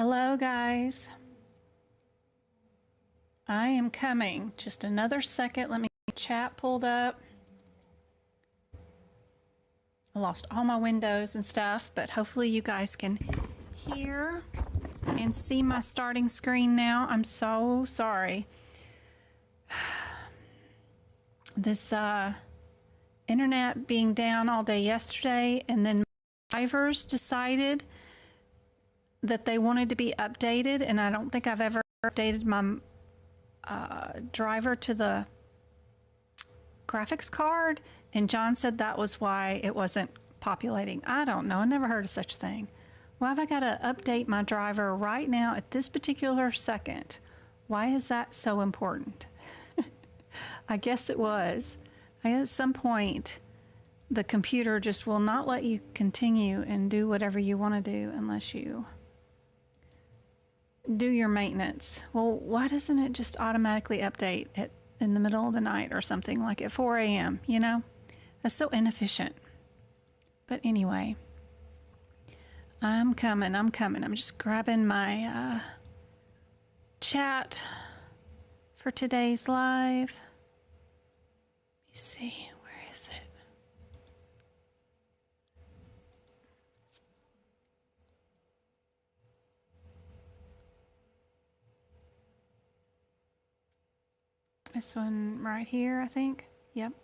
Hello, guys. I am coming. Just another second. Let me get chat pulled up. I lost all my windows and stuff, but hopefully you guys can hear and see my starting screen now. I'm so sorry. This internet being down all day yesterday, and then my drivers decided that they wanted to be updated, and I don't think I've ever updated my driver to the graphics card, and John said that was why it wasn't populating. I don't know. I never heard of such a thing. Why have I got to update my driver right now at this particular second? Why is that so important? I guess it was. At some point, the computer just will not let you continue and do whatever you want to do unless you do your maintenance. Well, why doesn't it just automatically update in the middle of the night or something, like at 4 a.m., you know? That's so inefficient. But anyway, I'm coming. I'm just grabbing my chat for today's live. Let me see, where is it? This one right here, I think. Yep.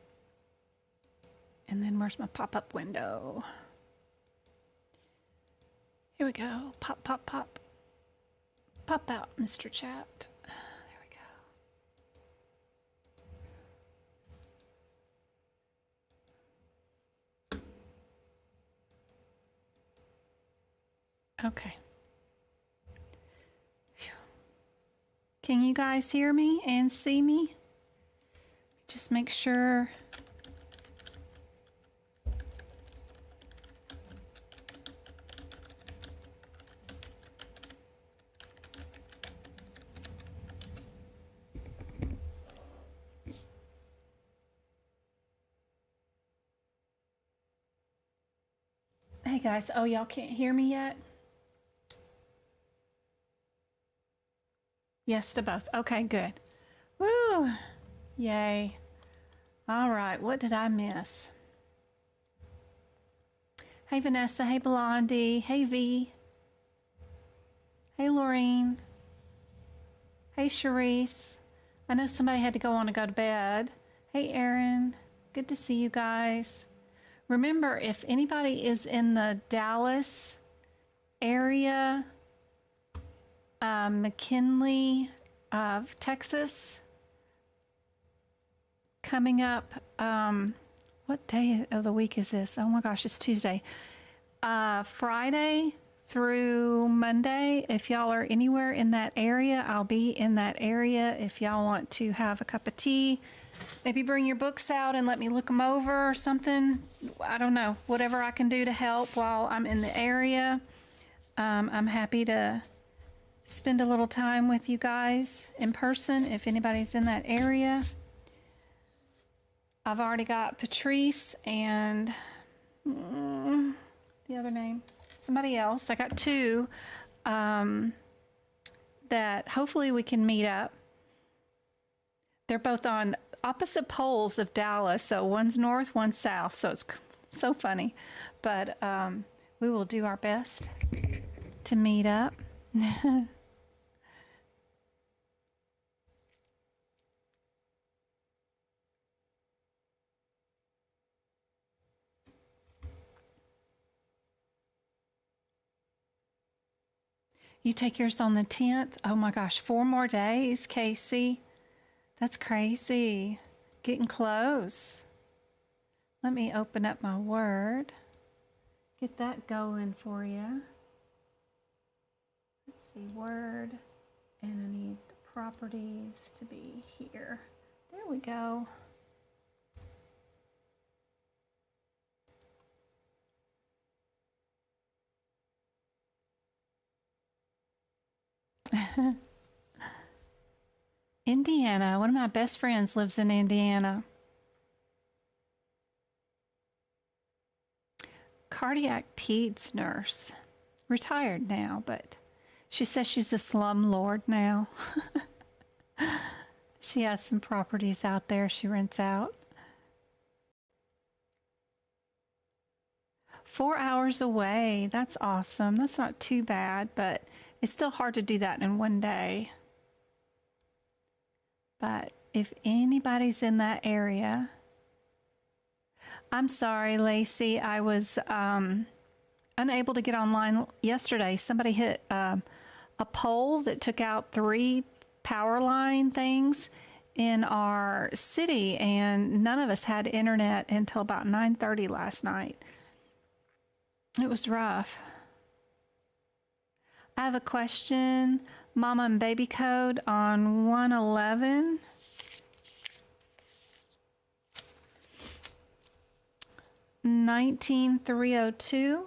And then where's my pop-up window? Here we go. Pop, pop, pop. Pop out, Mr. Chat. There we go. Okay. Phew. Can you guys hear me and see me? Just make sure. Hey guys, oh, y'all can't hear me yet? Yes to both. Okay, good. Woo! Yay. All right, what did I miss? Hey Vanessa, hey Blondie, hey V. Hey Laureen. Hey Charisse. I know somebody had to go on to go to bed. Hey Erin, good to see you guys. Remember, if anybody is in the Dallas area, McKinley, Texas, coming up, what day of the week is this? Oh my gosh, it's Tuesday. Friday through Monday, if y'all are anywhere in that area, I'll be in that area. If y'all want to have a cup of tea, maybe bring your books out and let me look them over or something. I don't know, whatever I can do to help while I'm in the area. I'm happy to spend a little time with you guys in person if anybody's in that area. I've already got Patrice and the other name, somebody else. I got two that hopefully we can meet up. They're both on opposite poles of Dallas, so one's north, one's south, so it's so funny. But we will do our best to meet up. You take yours on the 10th? Oh my gosh, 4 more days, Casey. That's crazy. Getting close. Let me open up my Word. Get that going for you. Let's see, Word. And I need the properties to be here. There we go. Indiana. One of my best friends lives in Indiana. Cardiac peds nurse. Retired now, but She says she's a slumlord now. She has some properties out there she rents out. 4 hours away. That's awesome. That's not too bad, but it's still hard to do that in one day. But if anybody's in that area, I'm sorry, Lacey. I was unable to get online yesterday. Somebody hit a pole that took out 3 power line things in our city, and none of us had internet until about 9:30 last night. It was rough. I have a question. Mama and baby code on 111. $19,302.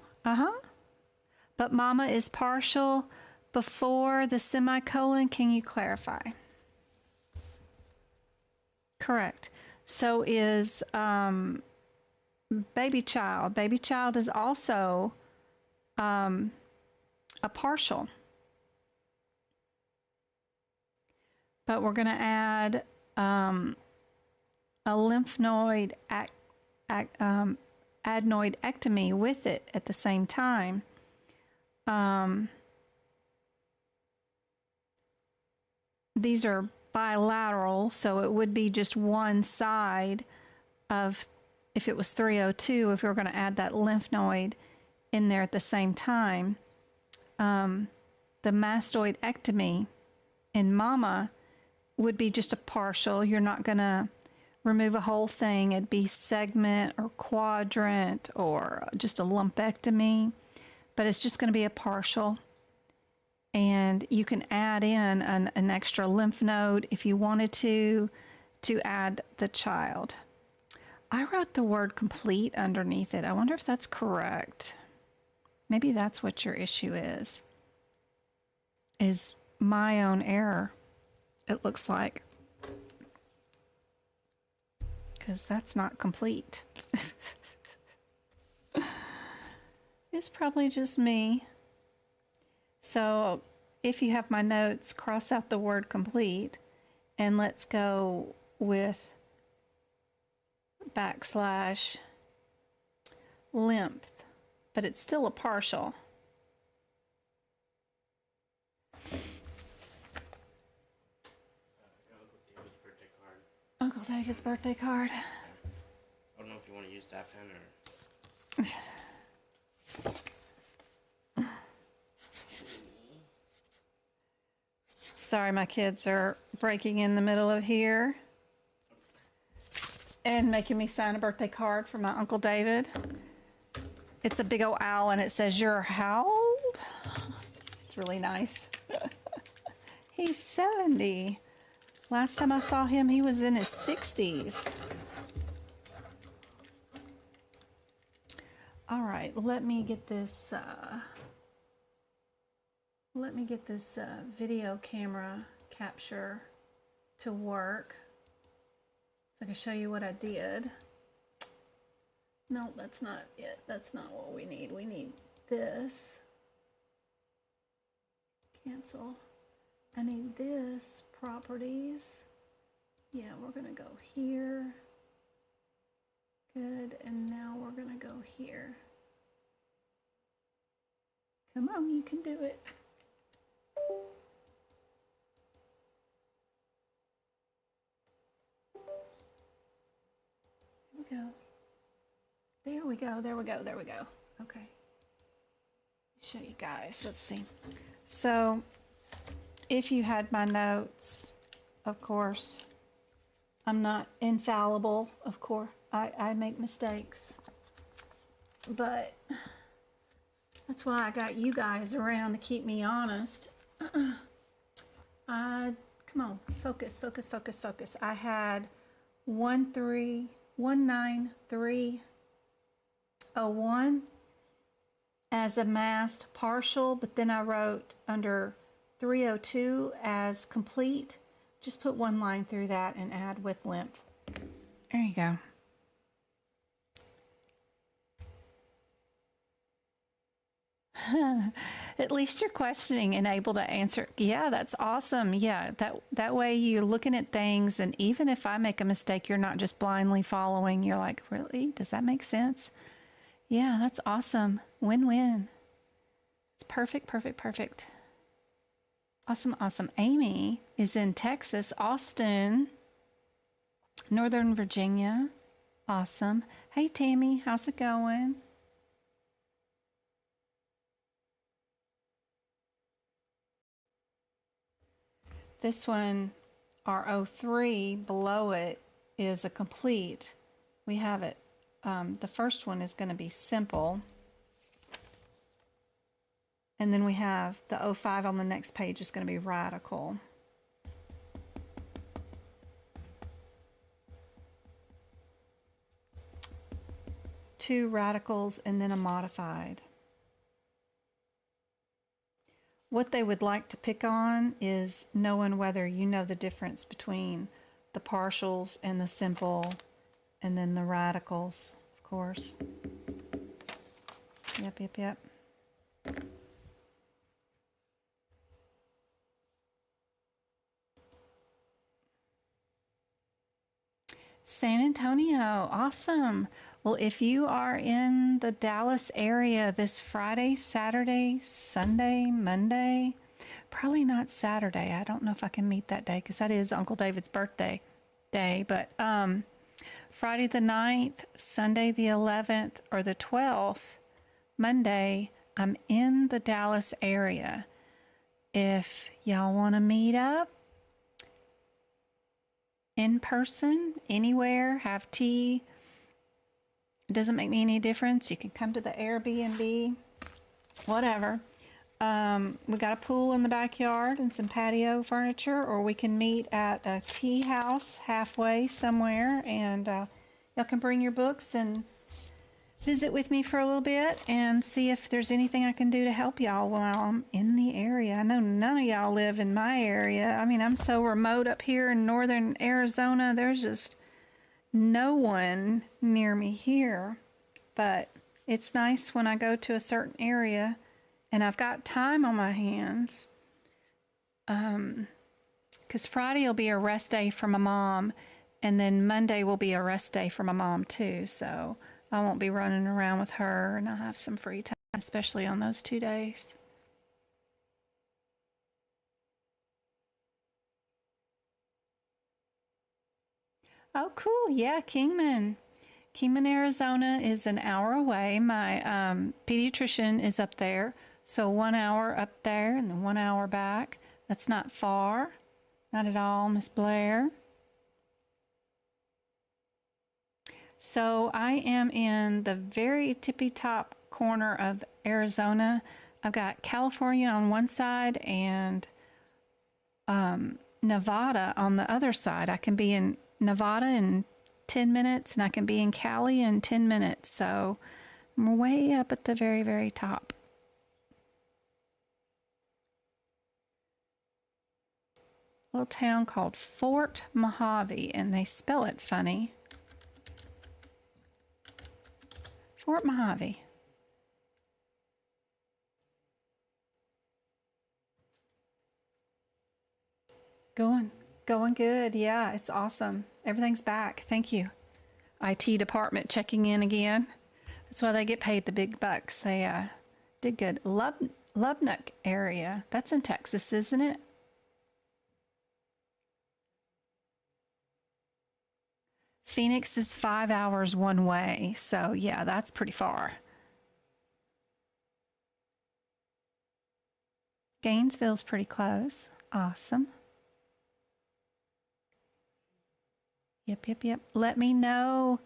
But mama is partial before the semicolon. Can you clarify? Correct. So is baby child. Baby child is also a partial. But we're going to add a lymph adenoidectomy with it at the same time. These are bilateral, so it would be just one side of, if it was 302, if we were going to add that lymph node in there at the same time. The mastoidectomy in mama would be just a partial. You're not going to remove a whole thing. It'd be segment or quadrant or just a lumpectomy, but it's just going to be a partial. And you can add in an extra lymph node if you wanted to add the child. I wrote the word complete underneath it. I wonder if that's correct. Maybe that's what your issue is my own error, it looks like. Because that's not complete. It's probably just me. So if you have my notes, cross out the word complete and let's go with / lymph, but it's still a partial. Uncle David's birthday card. I don't know if you want to use that pen or... Sorry, my kids are breaking in the middle of here and making me sign a birthday card for my Uncle David. It's a big old owl and it says, "You're how old?" It's really nice. He's 70. Last time I saw him, he was in his 60s. All right, let me get this video camera capture to work so I can show you what I did. No, that's not it. That's not what we need. We need this. Cancel. I need this, properties. Yeah, we're gonna go here. Good, and now we're gonna go here. Come on, you can do it. There we go. There we go. There we go. Okay. Show you guys. Let's see. So, if you had my notes, of course, I'm not infallible. Of course, I make mistakes, but that's why I got you guys around to keep me honest. Come on, focus, focus, focus, focus. I had 19301 as a masked partial, but then I wrote under 302 as complete. Just put one line through that and add with lymph. There you go. At least you're questioning and able to answer. Yeah, that's awesome. Yeah, that way you're looking at things, and even if I make a mistake, you're not just blindly following. You're like, really? Does that make sense? Yeah, that's awesome. Win-win. It's perfect, perfect, perfect. Awesome, awesome. Amy is in Texas, Austin, Northern Virginia. Awesome. Hey, Tammy, how's it going? This one, our O3, below it is a complete. We have it. The first one is going to be simple. And then we have the O5 on the next page is going to be radical. Two radicals and then a modified. What they would like to pick on is knowing whether you know the difference between the partials and the simple, and then the radicals, of course. Yep. San Antonio, awesome. Well, if you are in the Dallas area this Friday, Saturday, Sunday, Monday, probably not Saturday. I don't know if I can meet that day because that is Uncle David's birthday day. But Friday the 9th, Sunday the 11th, or the 12th, Monday, I'm in the Dallas area. If y'all want to meet up in person, anywhere, have tea, it doesn't make me any difference. You can come to the Airbnb, whatever. We got a pool in the backyard and some patio furniture, or we can meet at a tea house halfway somewhere, and y'all can bring your books and visit with me for a little bit and see if there's anything I can do to help y'all while I'm in the area. I know none of y'all live in my area. I mean, I'm so remote up here in northern Arizona. There's just no one near me here. But it's nice when I go to a certain area and I've got time on my hands. Because Friday will be a rest day for my mom, and then Monday will be a rest day for my mom too. So I won't be running around with her, and I'll have some free time, especially on those 2 days. Oh, cool. Yeah, Kingman. Kingman, Arizona is an hour away. My pediatrician is up there. So 1 hour up there and then 1 hour back. That's not far. Not at all, Miss Blair. So I am in the very tippy top corner of Arizona. I've got California on one side and Nevada on the other side. I can be in Nevada in 10 minutes and I can be in Cali in 10 minutes. So I'm way up at the very, very top. A little town called Fort Mojave, and they spell it funny. Fort Mojave. Going good. Yeah, it's awesome. Everything's back. Thank you. IT department checking in again. That's why they get paid the big bucks. They did good. Lubbock area. That's in Texas, isn't it? Phoenix is 5 hours one way. So yeah, that's pretty far. Gainesville's pretty close. Awesome. Yep. Let me know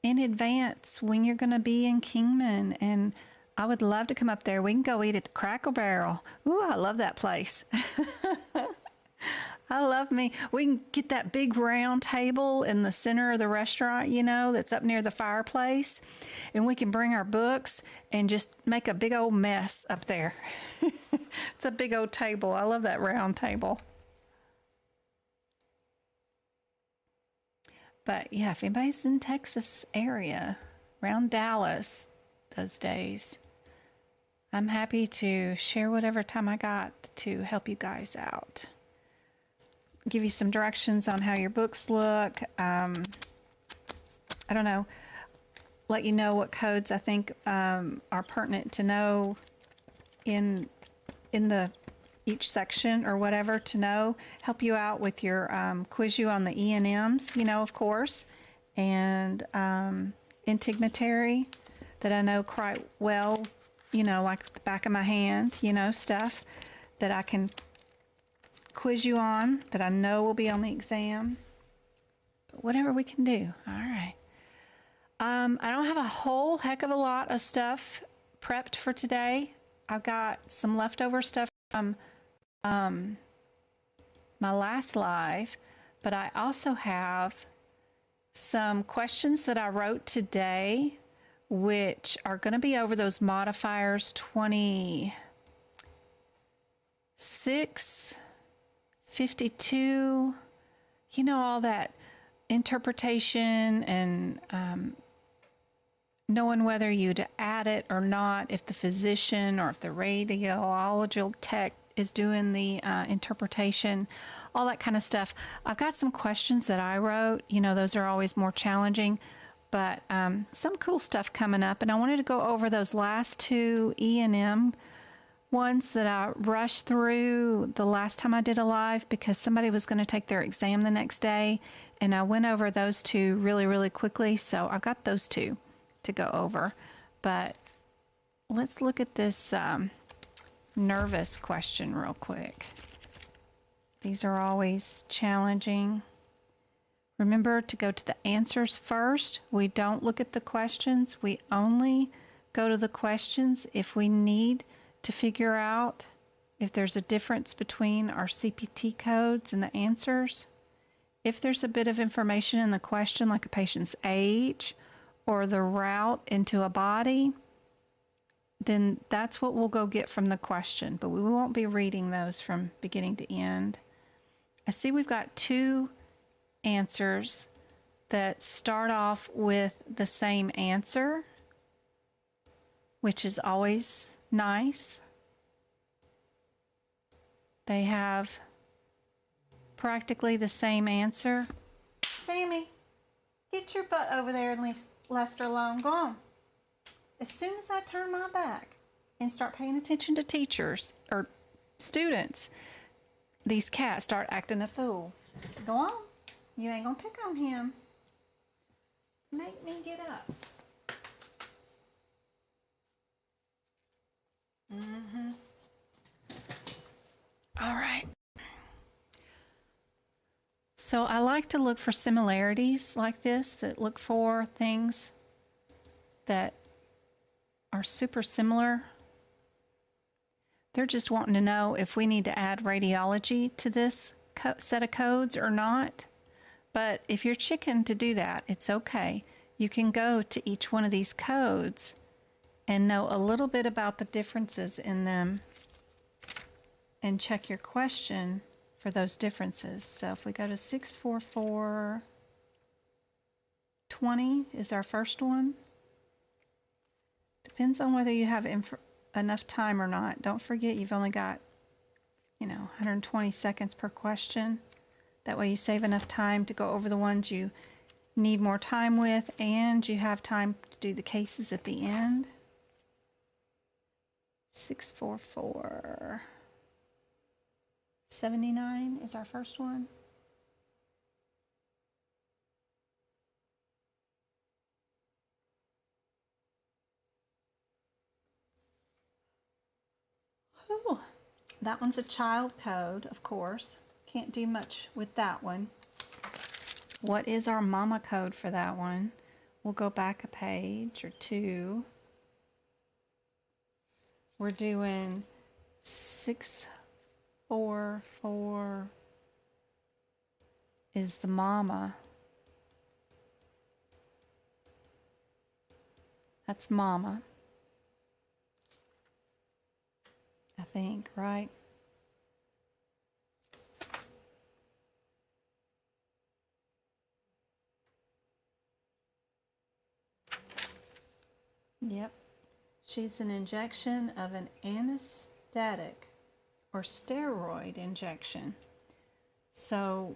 in advance when you're going to be in Kingman, and I would love to come up there. We can go eat at the Cracker Barrel. Ooh, I love that place. I love me. We can get that big round table in the center of the restaurant, you know, that's up near the fireplace, and we can bring our books and just make a big old mess up there. It's a big old table. I love that round table. But yeah, if anybody's in Texas area, around Dallas those days, I'm happy to share whatever time I got to help you guys out. Give you some directions on how your books look. I don't know. Let you know what codes I think are pertinent to know in the each section or whatever to know. Help you out with your quiz you on the E&Ms, of course, and integumentary that I know quite well, like the back of my hand, stuff that I can quiz you on that I know will be on the exam. But whatever we can do. All right. I don't have a whole heck of a lot of stuff prepped for today. I've got some leftover stuff from my last live, but I also have some questions that I wrote today, which are going to be over those modifiers 26, 52, all that interpretation and knowing whether you'd add it or not, if the physician or if the radiology tech is doing the interpretation, all that kind of stuff. I've got some questions that I wrote. Those are always more challenging, but some cool stuff coming up. And I wanted to go over those last two E&M ones that I rushed through the last time I did a live because somebody was going to take their exam the next day. And I went over those two really, really quickly. So I've got those two to go over. But let's look at this nervous question real quick. These are always challenging. Remember to go to the answers first. We don't look at the questions. We only go to the questions if we need to figure out if there's a difference between our CPT codes and the answers. If there's a bit of information in the question, like a patient's age or the route into a body, then that's what we'll go get from the question, but we won't be reading those from beginning to end. I see we've got two answers that start off with the same answer, which is always nice. They have practically the same answer. Sammy, get your butt over there and leave Lester alone. Go on. As soon as I turn my back and start paying attention to teachers or students, these cats start acting a fool. Go on. You ain't gonna pick on him. Make me get up. All right. So I like to look for similarities like this, that look for things that are super similar. They're just wanting to know if we need to add radiology to this set of codes or not. But if you're chicken to do that, it's okay. You can go to each one of these codes and know a little bit about the differences in them and check your question for those differences. So if we go to 64420 is our first one. Depends on whether you have enough time or not. Don't forget you've only got, 120 seconds per question. That way you save enough time to go over the ones you need more time with, and you have time to do the cases at the end. 64479 is our first one. Ooh, that one's a child code, of course. Can't do much with that one. What is our mama code for that one? We'll go back a page or two. We're doing 644 is the mama. That's mama. I think, right? Yep. which is an injection of an anesthetic or steroid injection. So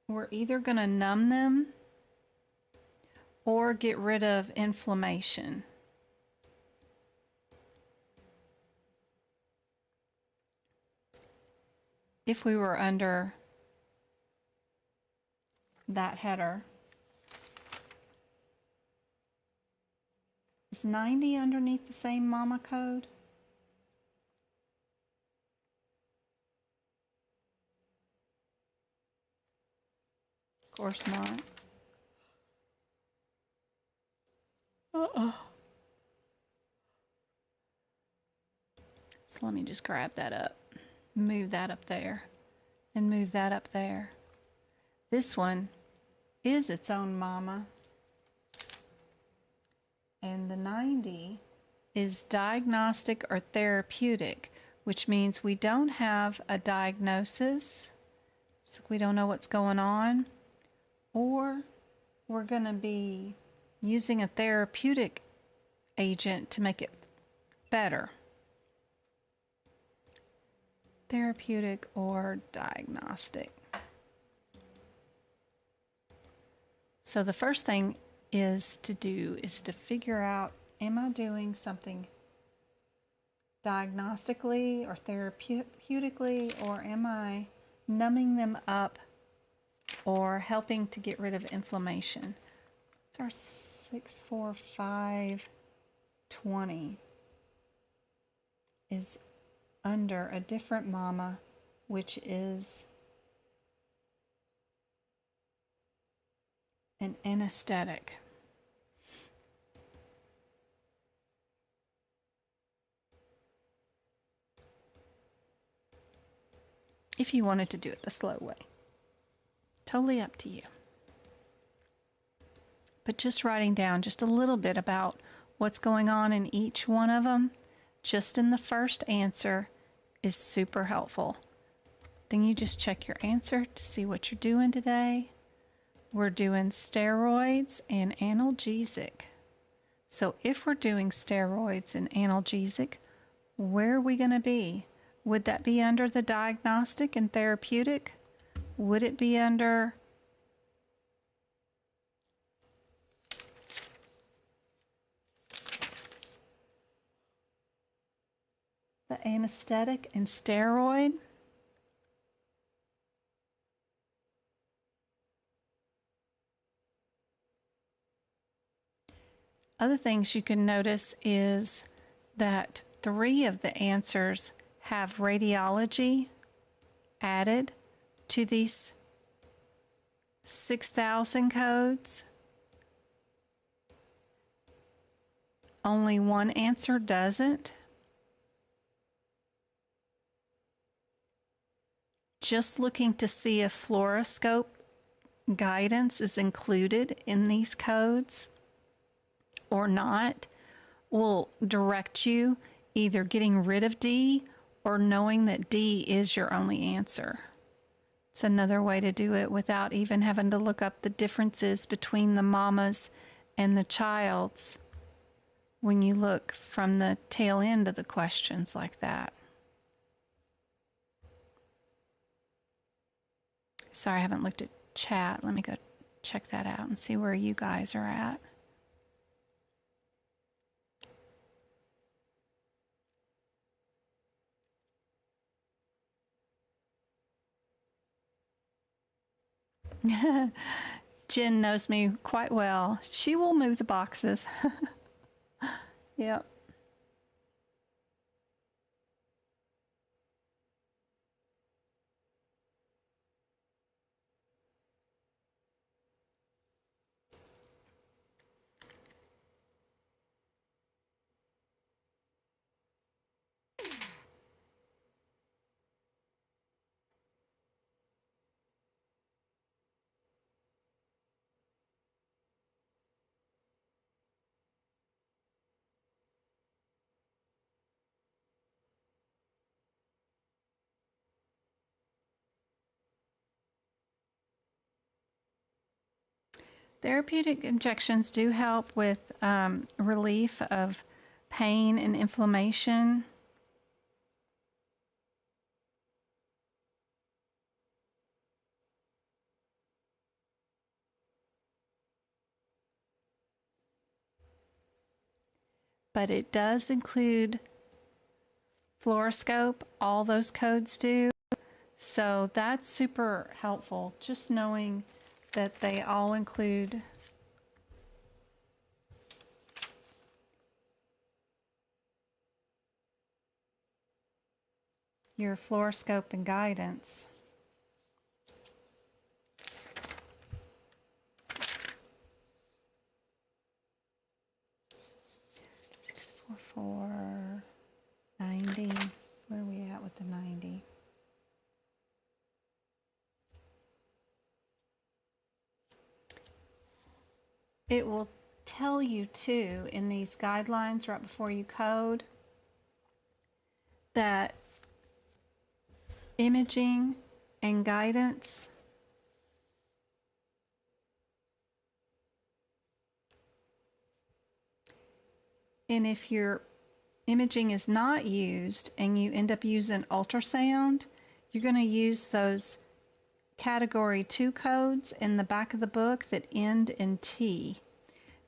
we're either going to numb them or get rid of inflammation. If we were under that header. Is 90 underneath the same mama code? Of course not. So let me just grab that up, move that up there, and move that up there. This one is its own mama. And the 90 is diagnostic or therapeutic, which means we don't have a diagnosis, so we don't know what's going on, or we're going to be using a therapeutic agent to make it better. Therapeutic or diagnostic. So the first thing is to figure out, am I doing something diagnostically or therapeutically, or am I numbing them up or helping to get rid of inflammation? It's our 64520 is under a different mama, which is an anesthetic. If you wanted to do it the slow way, totally up to you. But just writing down just a little bit about what's going on in each one of them, just in the first answer, is super helpful. Then you just check your answer to see what you're doing today. We're doing steroids and analgesic. So if we're doing steroids and analgesic, where are we going to be? Would that be under the diagnostic and therapeutic? Would it be under the anesthetic and steroid? Other things you can notice is that 3 of the answers have radiology added to these 6,000 codes. Only 1 answer doesn't. Just looking to see if fluoroscope guidance is included in these codes or not will direct you either getting rid of D or knowing that D is your only answer. It's another way to do it without even having to look up the differences between the mamas and the childs when you look from the tail end of the questions like that. Sorry, I haven't looked at chat. Let me go check that out and see where you guys are at. Jen knows me quite well. She will move the boxes. Yep. Therapeutic injections do help with relief of pain and inflammation. But it does include fluoroscope, all those codes do. So that's super helpful, just knowing that they all include your fluoroscope and guidance. For 90, where are we at with the 90? It will tell you too in these guidelines right before you code that imaging and guidance and if your imaging is not used and you end up using ultrasound, you're going to use those category 2 codes in the back of the book that end in T.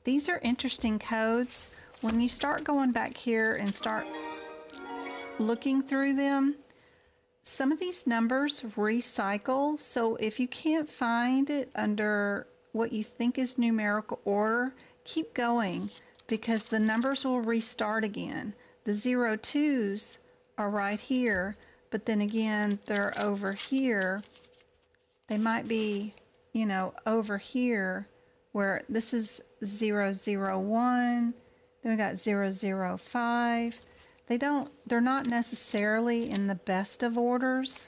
These are interesting codes. When you start going back here and start looking through them, some of these numbers recycle. So if you can't find it under what you think is numerical order, keep going, because the numbers will restart again. The 02s are right here, but then again, they're over here. They might be, you know, over here where this is 001, then we got 005. They're not necessarily in the best of orders,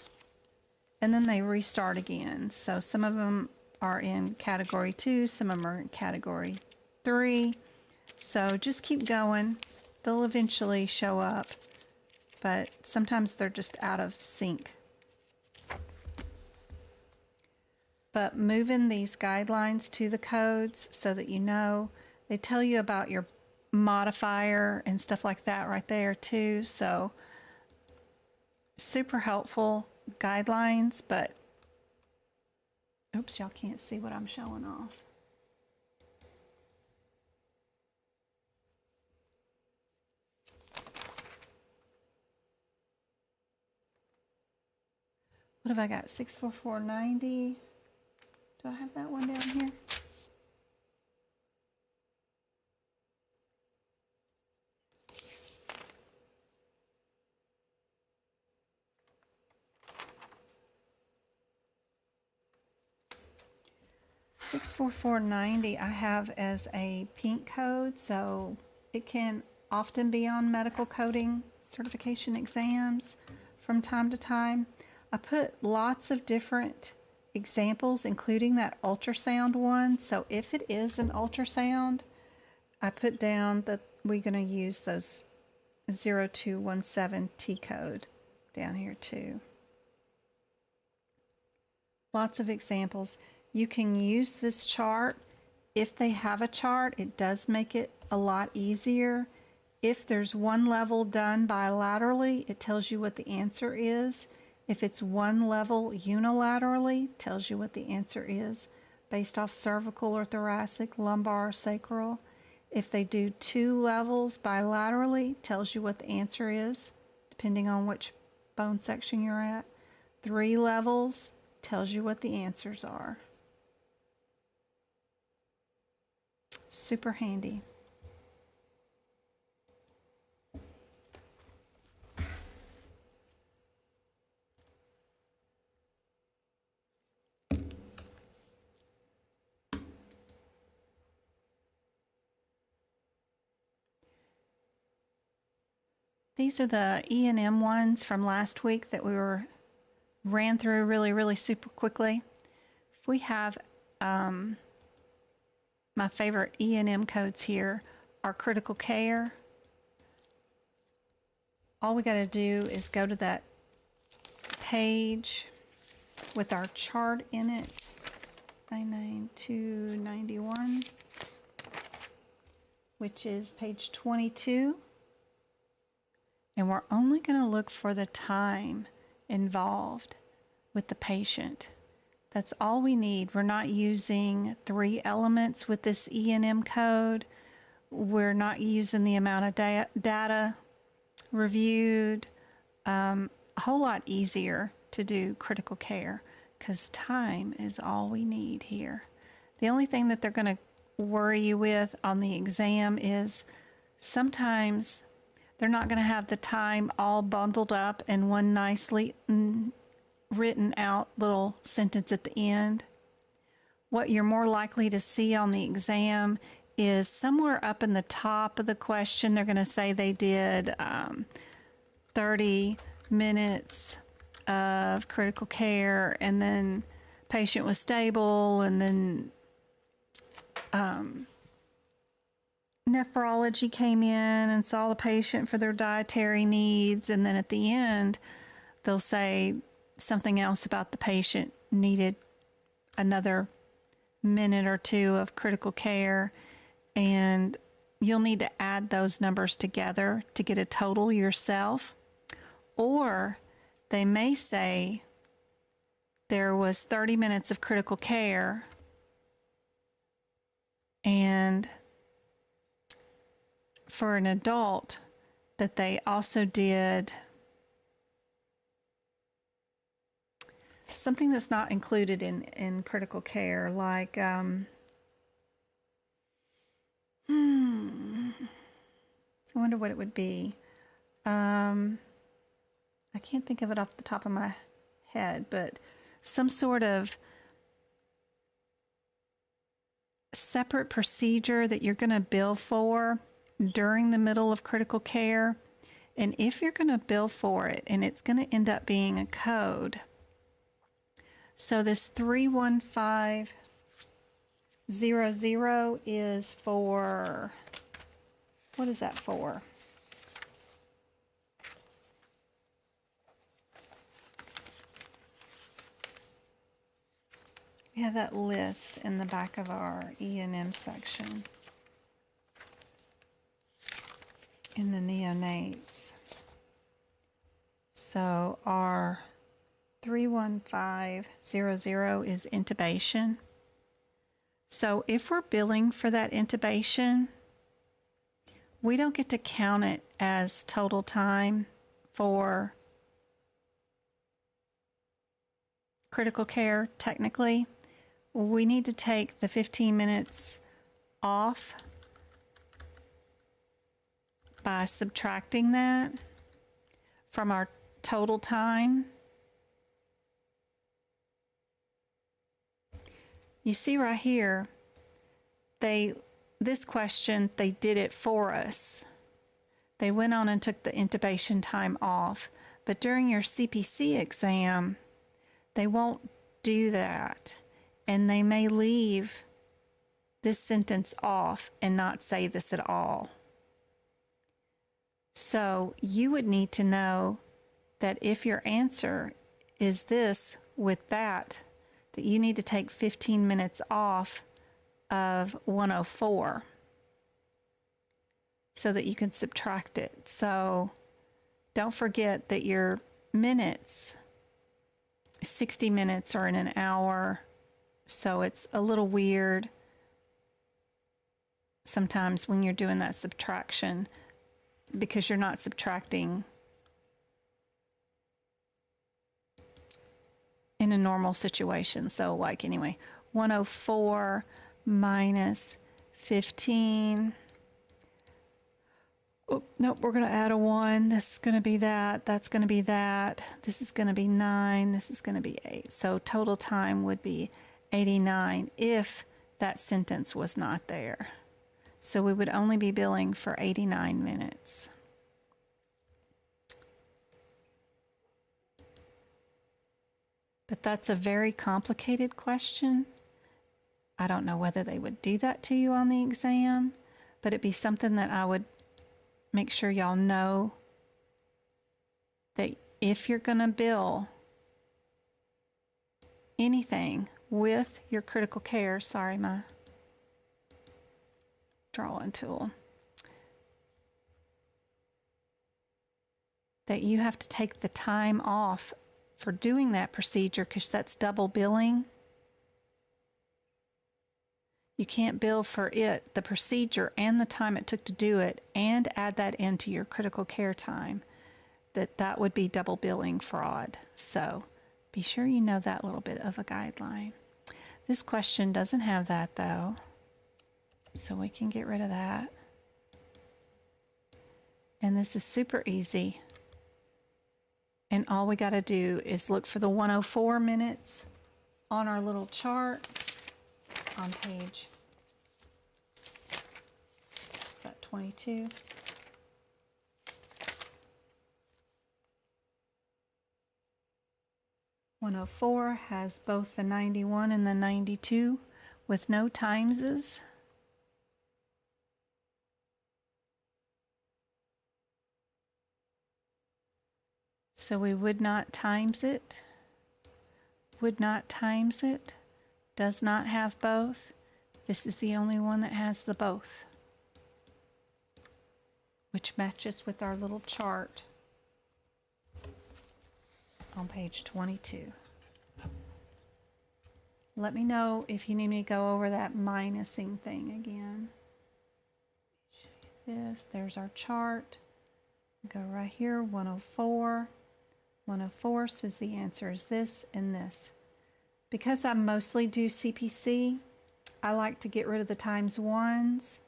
and then they restart again. So some of them are in category 2, some of them are in category 3. So just keep going. They'll eventually show up, but sometimes they're just out of sync. But moving these guidelines to the codes so that you know, they tell you about your modifier and stuff like that right there too. So super helpful guidelines, but oops, y'all can't see what I'm showing off. What have I got? 64490. Do I have that one down here? $64490 I have as a pink code, so it can often be on medical coding certification exams from time to time. I put lots of different examples, including that ultrasound one. So if it is an ultrasound, I put down that we're going to use those 0217 T code down here too. Lots of examples. You can use this chart. If they have a chart, it does make it a lot easier. If there's one level done bilaterally, it tells you what the answer is. If it's one level unilaterally, it tells you what the answer is based off cervical or thoracic, lumbar, sacral. If they do 2 levels bilaterally, it tells you what the answer is, depending on which bone section you're at. 3 levels tells you what the answers are. Super handy. These are the E&M ones from last week that we ran through really super quickly. If we have my favorite E&M codes here are critical care. All we got to do is go to that page with our chart in it, 99291, which is page 22 And we're only going to look for the time involved with the patient. That's all we need. We're not using 3 elements with this E&M code. We're not using the amount of data reviewed. A whole lot easier to do critical care because time is all we need here. The only thing that they're going to worry you with on the exam is sometimes they're not going to have the time all bundled up in one nicely written out little sentence at the end. What you're more likely to see on the exam is somewhere up in the top of the question, they're going to say they did 30 minutes of critical care, and then patient was stable, and then nephrology came in and saw the patient for their dietary needs, and then at the end they'll say something else about the patient needed another minute or 2 of critical care, and you'll need to add those numbers together to get a total yourself. Or they may say there was 30 minutes of critical care and for an adult that they also did something that's not included in critical care, like I wonder what it would be. I can't think of it off the top of my head, but some sort of separate procedure that you're going to bill for during the middle of critical care. And if you're going to bill for it, and it's going to end up being a code. So this 31500 is for, what is that for? We have that list in the back of our E&M section in the neonates. So our 31500 is intubation. So if we're billing for that intubation, we don't get to count it as total time for critical care technically. We need to take the 15 minutes off by subtracting that from our total time. You see right here, this question, they did it for us. They went on and took the intubation time off. But during your CPC exam, they won't do that. And they may leave this sentence off and not say this at all. So you would need to know that if your answer is this with that you need to take 15 minutes off of 104 so that you can subtract it. So don't forget that your minutes, 60 minutes are in an hour, so it's a little weird sometimes when you're doing that subtraction because you're not subtracting in a normal situation. So like anyway, 104 minus 15. Oh, nope, we're going to add a 1. This is going to be that. That's going to be that. This is going to be 9. This is going to be 8. So total time would be 89 if that sentence was not there. So we would only be billing for 89 minutes. But that's a very complicated question. I don't know whether they would do that to you on the exam, but it'd be something that I would make sure y'all know that if you're going to bill anything with your critical care, sorry, my drawing tool. that you have to take the time off for doing that procedure because that's double billing. You can't bill for it, the procedure, and the time it took to do it, and add that into your critical care time. That would be double billing fraud. So be sure you know that little bit of a guideline. This question doesn't have that though, so we can get rid of that. And this is super easy. And all we got to do is look for the 104 minutes on our little chart on page, is that 22? (104) has both the 91 and the 92 with no timeses. So we would not times it, would not times it, does not have both. This is the only one that has the both, which matches with our little chart on page 22. Let me know if you need me to go over that minusing thing again. This, there's our chart. Go right here, 104. 104 says the answer is this and this. Because I mostly do CPC, I like to get rid of the times ones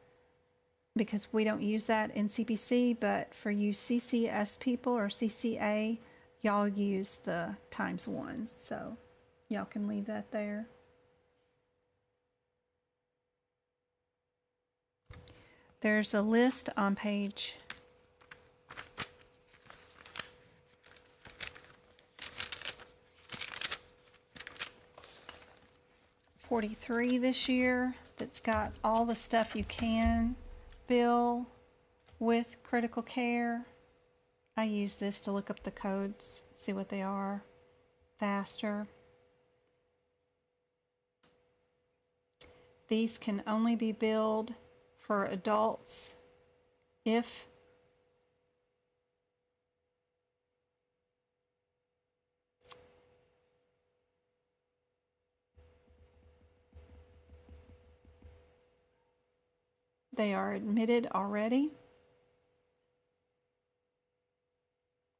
because we don't use that in CPC, but for you CCS people or CCA, y'all use the times ones. So y'all can leave that there. There's a list on page 43 this year that's got all the stuff you can bill with critical care. I use this to look up the codes, see what they are faster. These can only be billed for adults if they are admitted already,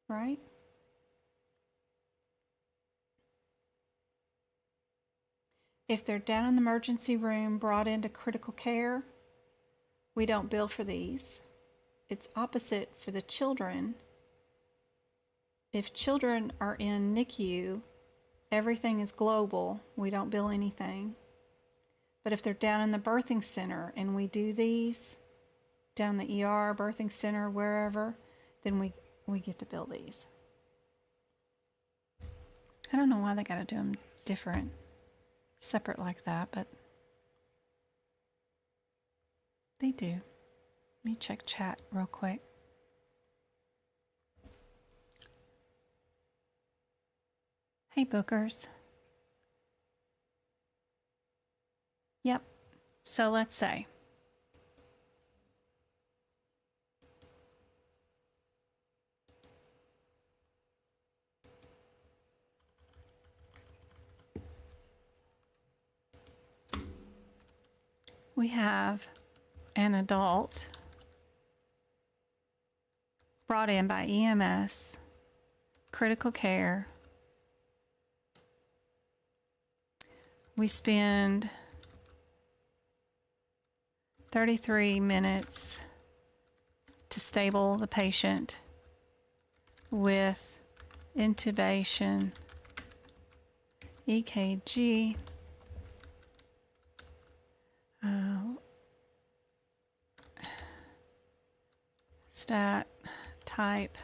right? If they're down in the emergency room, brought into critical care, we don't bill for these. It's opposite for the children. If children are in NICU, everything is global. We don't bill anything. But if they're down in the birthing center and we do these, down the ER, birthing center, wherever, then we get to bill these. I don't know why they got to do them different, separate like that, but they do. Let me check chat real quick. Hey, bookers. Yep. So let's say we have an adult brought in by EMS, critical care. We spend 33 minutes to stable the patient with intubation, EKG, stat, type,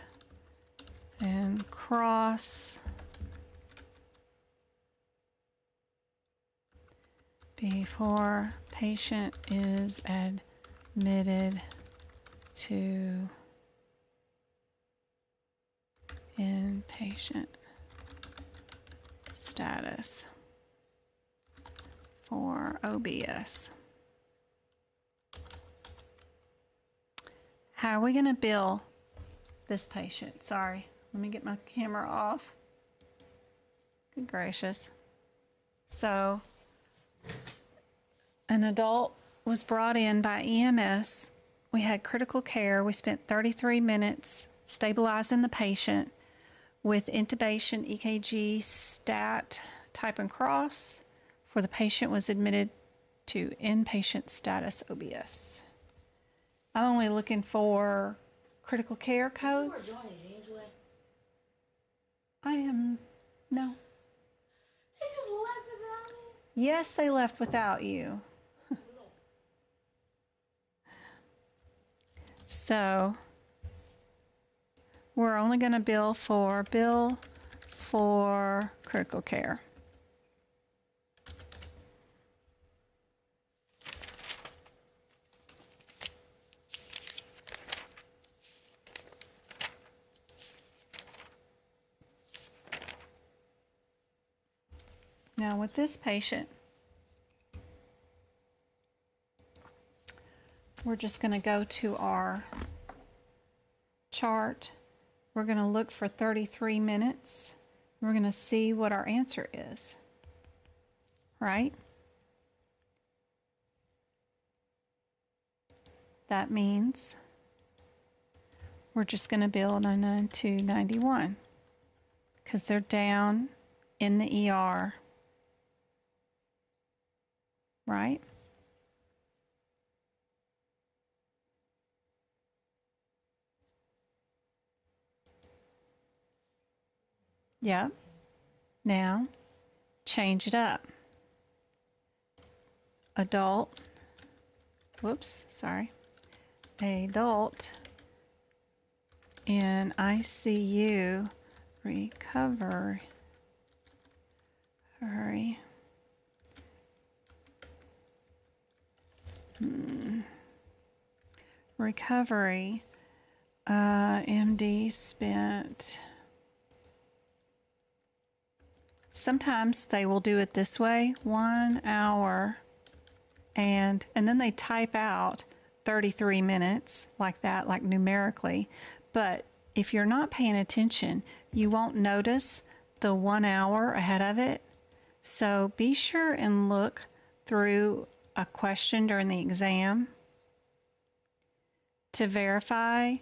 and cross before patient is admitted to inpatient status for OBS. How are we going to bill this patient. Sorry. Let me get my camera off. Good gracious. So, an adult was brought in by EMS. We had critical care. We spent 33 minutes stabilizing the patient with intubation, EKG, stat, type and cross, for the patient was admitted to inpatient status OBS. I'm only looking for critical care codes. You are Johnny Jamesway. I am, no. They just left without me. Yes, they left without you. So, we're only going to bill for critical care. Now with this patient, we're just going to go to our chart. We're going to look for 33 minutes. We're going to see what our answer is, right? That means we're just going to bill 99291 because they're down in the ER, right? Yep. Now, change it up. Adult, whoops, sorry. Adult in ICU recovery. Recovery, MD spent. Sometimes they will do it this way, 1 hour, and then they type out 33 minutes like that, like numerically. But if you're not paying attention, you won't notice the 1 hour ahead of it. So be sure and look through a question during the exam to verify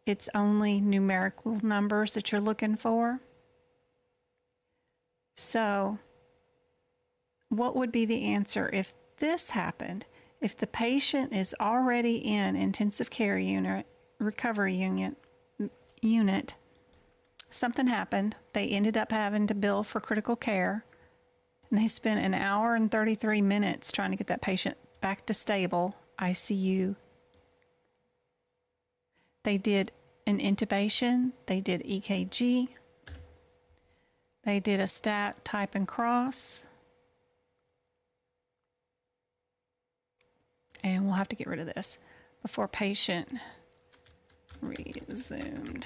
it's only numerical numbers that you're looking for. So, what would be the answer if this happened? If the patient is already in intensive care unit, recovery unit, something happened, they ended up having to bill for critical care, and they spent 1 hour and 33 minutes trying to get that patient back to stable ICU. They did an intubation, they did EKG, they did a stat, type, and cross. And we'll have to get rid of this before patient resumed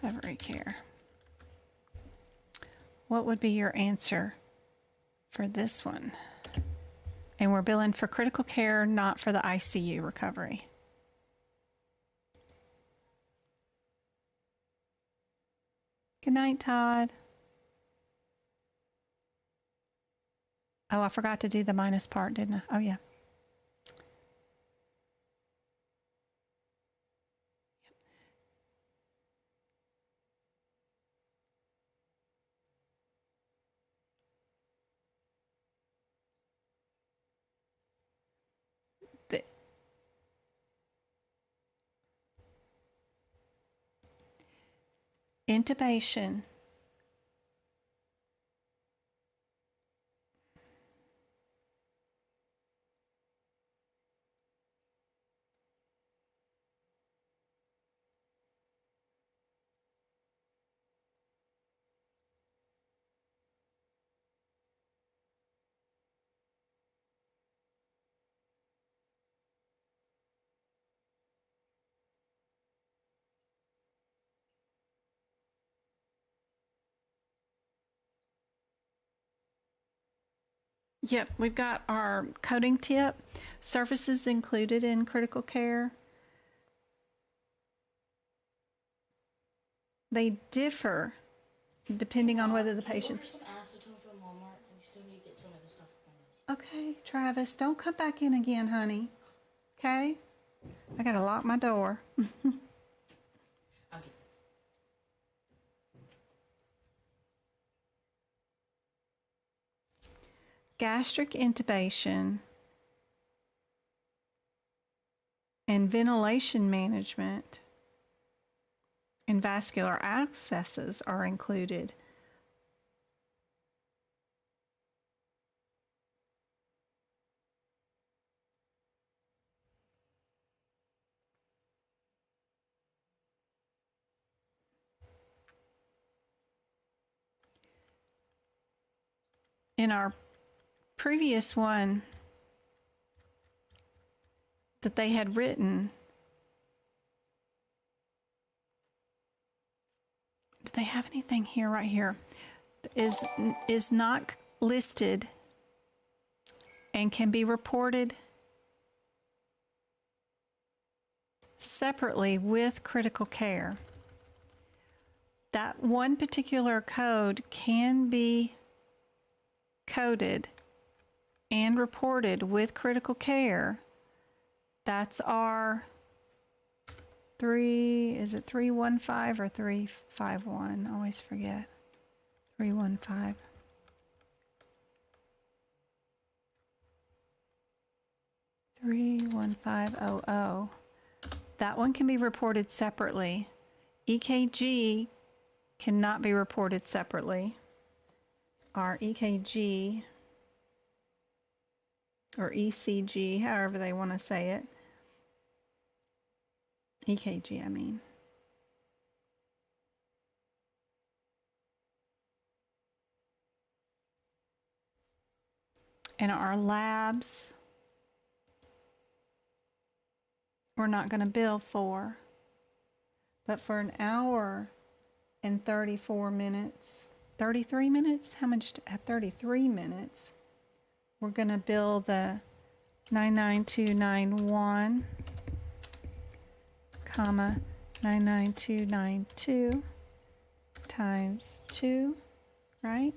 recovery care. What would be your answer for this one? And we're billing for critical care, not for the ICU recovery. Good night, Todd. Oh, I forgot to do the minus part, didn't I? Oh, yeah. The intubation. Yep, we've got our coding tip. Services included in critical care. They differ depending on whether the Can you order patient's... some acetone from Walmart, and you still need to get some of the stuff from it. Okay, Travis, don't come back in again, honey. Okay? I gotta lock my door. Okay. Gastric intubation and ventilation management and vascular accesses are included. In our previous one that they had written, do they have anything here? Right here is not listed and can be reported separately with critical care. That one particular code can be coded and reported with critical care. That's our is it 315 or 351? I always forget. 315. That one can be reported separately. EKG cannot be reported separately. Our EKG or ECG, however they want to say it. EKG, I mean. And our labs, we're not going to bill for. But for an hour and 34 minutes, 33 minutes? How much? At 33 minutes, we're going to bill the 99291, comma 99292 times 2, right?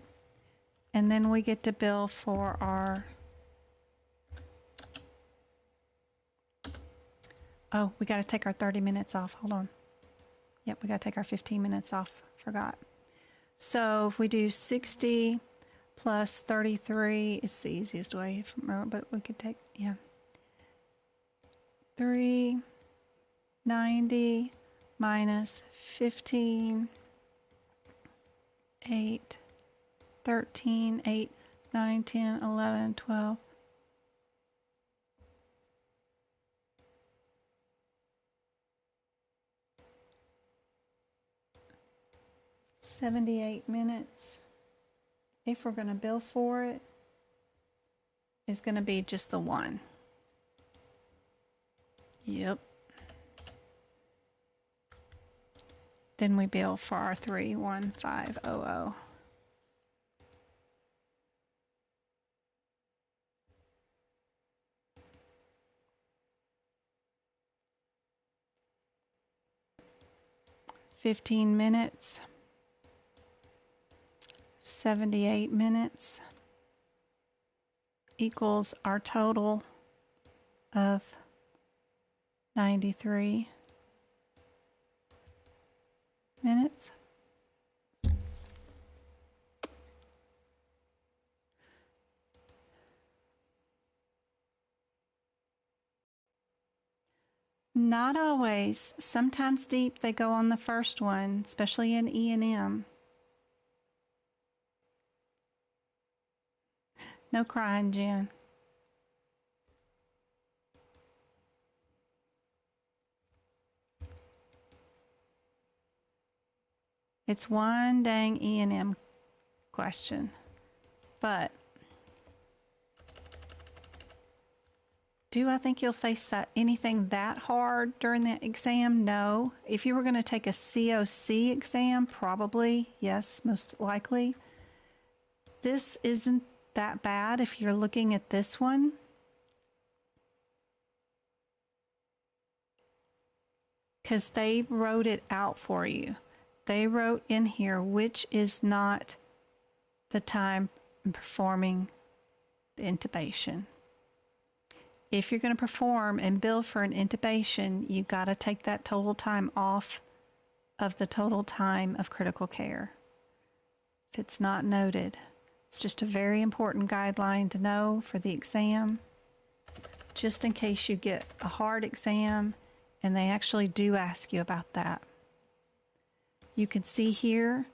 And then we get to bill for our, oh, we got to take our 30 minutes off. Hold on. Yep, we got to take our 15 minutes off. Forgot. So if we do 60 plus 33, it's the easiest way, but we could take, yeah. 390 minus 15, 8, 13, 8, 9, 10, 11, 12. 78 minutes, if we're going to bill for it, is going to be just the one. Yep. Then we bill for our 31500. $15 minutes. 78 minutes equals our total of 93 minutes. Not always. Sometimes deep they go on the first one, especially in E&M. No crying, Jen. It's one dang E&M question. But do I think you'll face anything that hard during the exam? No. If you were going to take a COC exam, probably, yes, most likely. This isn't that bad if you're looking at this one. Because they wrote it out for you. they wrote in here which is not the time performing the intubation. If you're going to perform and bill for an intubation, you've got to take that total time off of the total time of critical care. If it's not noted, it's just a very important guideline to know for the exam, just in case you get a hard exam and they actually do ask you about that. You can see here,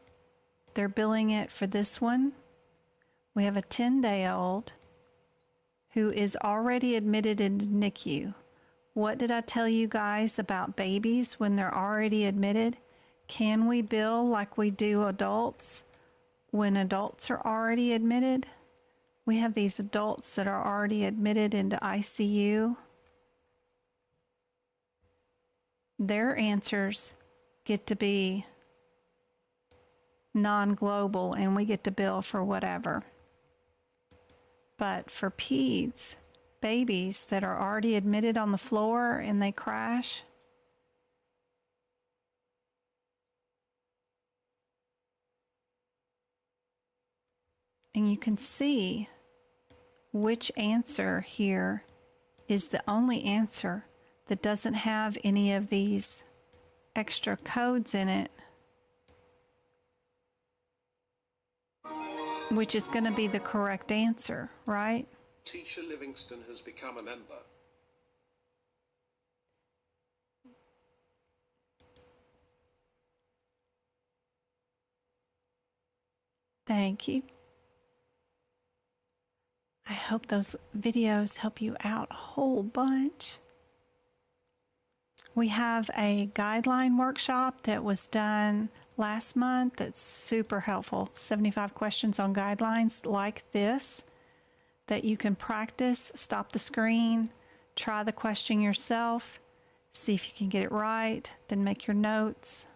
they're billing it for this one. We have a 10-day-old who is already admitted into NICU. What did I tell you guys about babies when they're already admitted? Can we bill like we do adults when adults are already admitted? We have these adults that are already admitted into ICU. Their answers get to be non-global and we get to bill for whatever. But for peds, babies that are already admitted on the floor and they crash, and you can see which answer here is the only answer that doesn't have any of these extra codes in it, which is going to be the correct answer, right? Teacher Livingston has become a member. Thank you. I hope those videos help you out a whole bunch. We have a guideline workshop that was done last month that's super helpful. 75 questions on guidelines like this that you can practice, stop the screen, try the question yourself, see if you can get it right, then make your notes.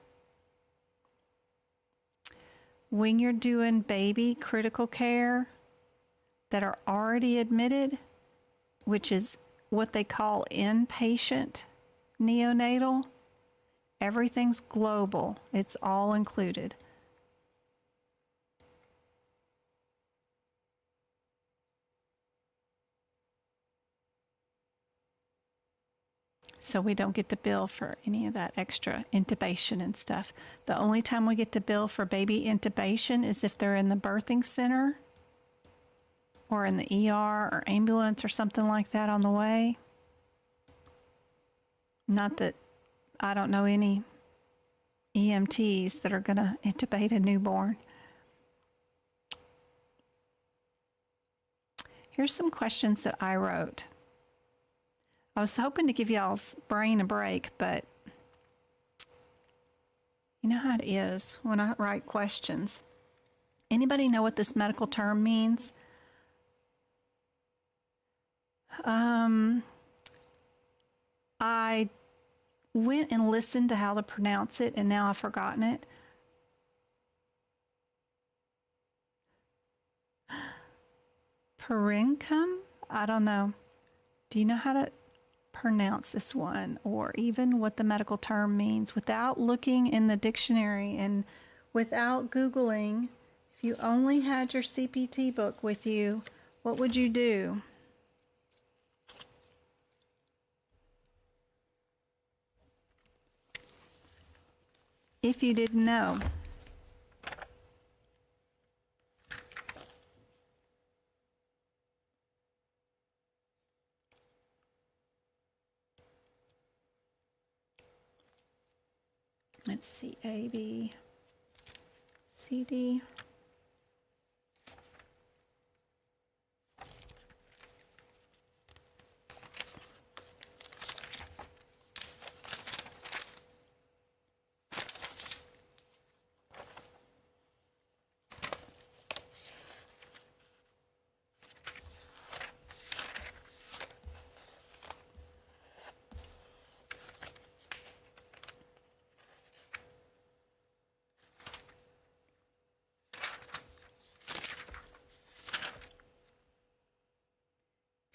When you're doing baby critical care that are already admitted, which is what they call inpatient neonatal, everything's global. It's all included. So we don't get to bill for any of that extra intubation and stuff. The only time we get to bill for baby intubation is if they're in the birthing center or in the ER or ambulance or something like that on the way. Not that I don't know any EMTs that are going to intubate a newborn. Here's some questions that I wrote. I was hoping to give y'all's brain a break, but you know how it is when I write questions. Anybody know what this medical term means? I went and listened to how to pronounce it, and now I've forgotten it. Perincum? I don't know. Do you know how to pronounce this one, or even what the medical term means without looking in the dictionary and without Googling? If you only had your CPT book with you, what would you do? If you didn't know. Let's see, A, B, C, D.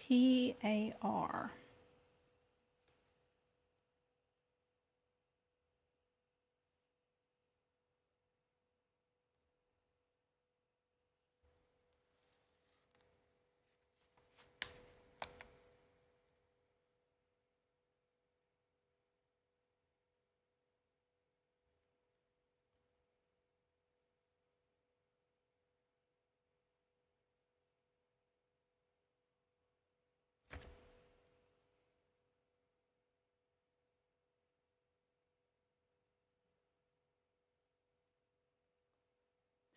PAR.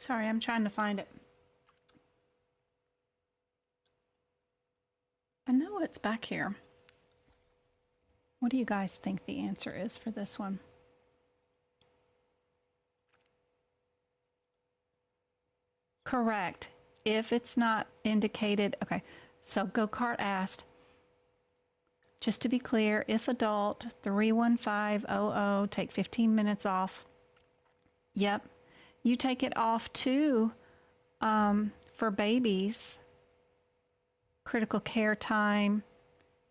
Sorry, I'm trying to find it. I know it's back here. What do you guys think the answer is for this one? Correct. If it's not indicated, okay. So Go-Kart asked, just to be clear, if adult 31500, take 15 minutes off. Yep. You take it off too for babies. Critical care time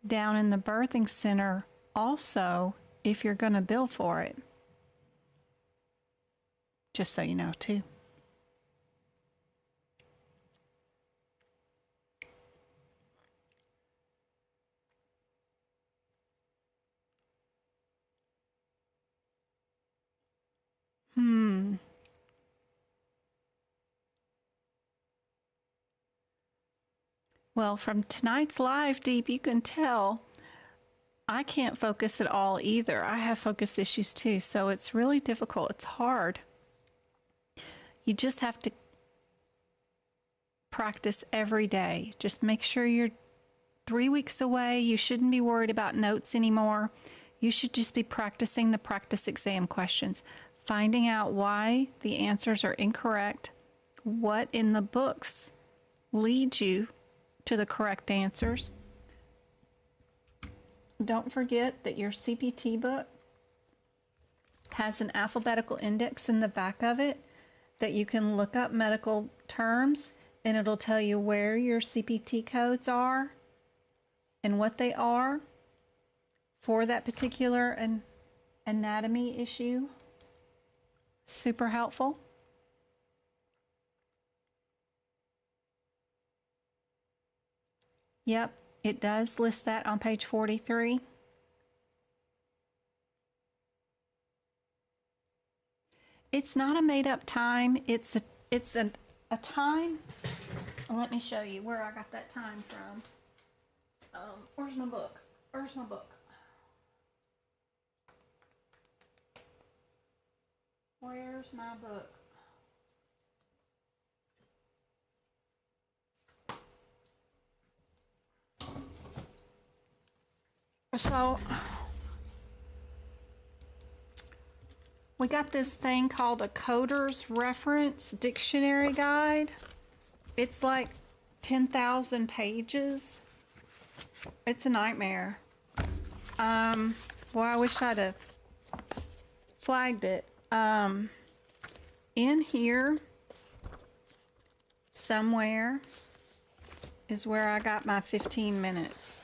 down in the birthing center also if you're going to bill for it. Just so you know too. Well, from tonight's live, Deep, you can tell I can't focus at all either. I have focus issues too, so it's really difficult. It's hard. You just have to practice every day. Just make sure you're 3 weeks away. You shouldn't be worried about notes anymore. You should just be practicing the practice exam questions, finding out why the answers are incorrect, what in the books leads you to the correct answers. Don't forget that your CPT book has an alphabetical index in the back of it that you can look up medical terms, and it'll tell you where your CPT codes are and what they are for that particular anatomy issue. Super helpful. Yep, it does list that on page 43. It's not a made-up time. It's a time. Let me show you where I got that time from. Where's my book? Where's my book? Where's my book? So we got this thing called a Coder's Reference Dictionary Guide. It's like 10,000 pages. It's a nightmare. Well, I wish I'd have flagged it. In here somewhere is where I got my 15 minutes.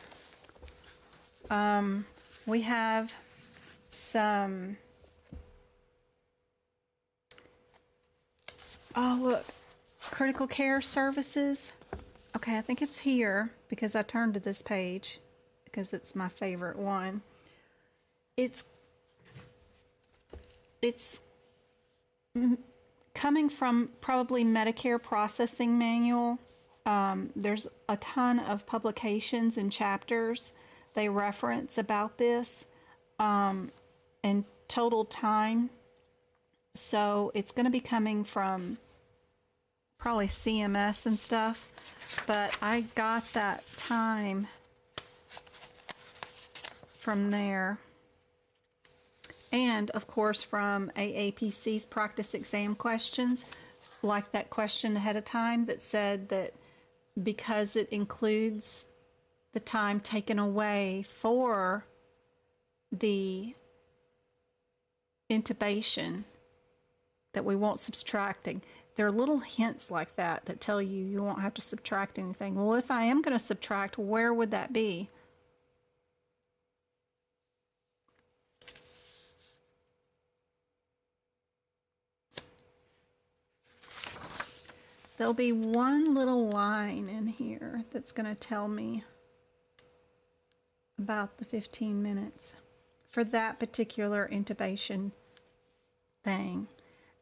We have some, oh look, critical care services. Okay, I think it's here because I turned to this page because it's my favorite one. It's coming from probably Medicare processing manual. There's a ton of publications and chapters they reference about this, and total time. So it's going to be coming from probably CMS and stuff, but I got that time from there. And of course from AAPC's practice exam questions, like that question ahead of time that said that because it includes the time taken away for the intubation, that we won't subtracting. There are little hints like that that tell you you won't have to subtract anything. Well, if I am going to subtract, where would that be? There'll be one little line in here that's going to tell me about the 15 minutes for that particular intubation thing.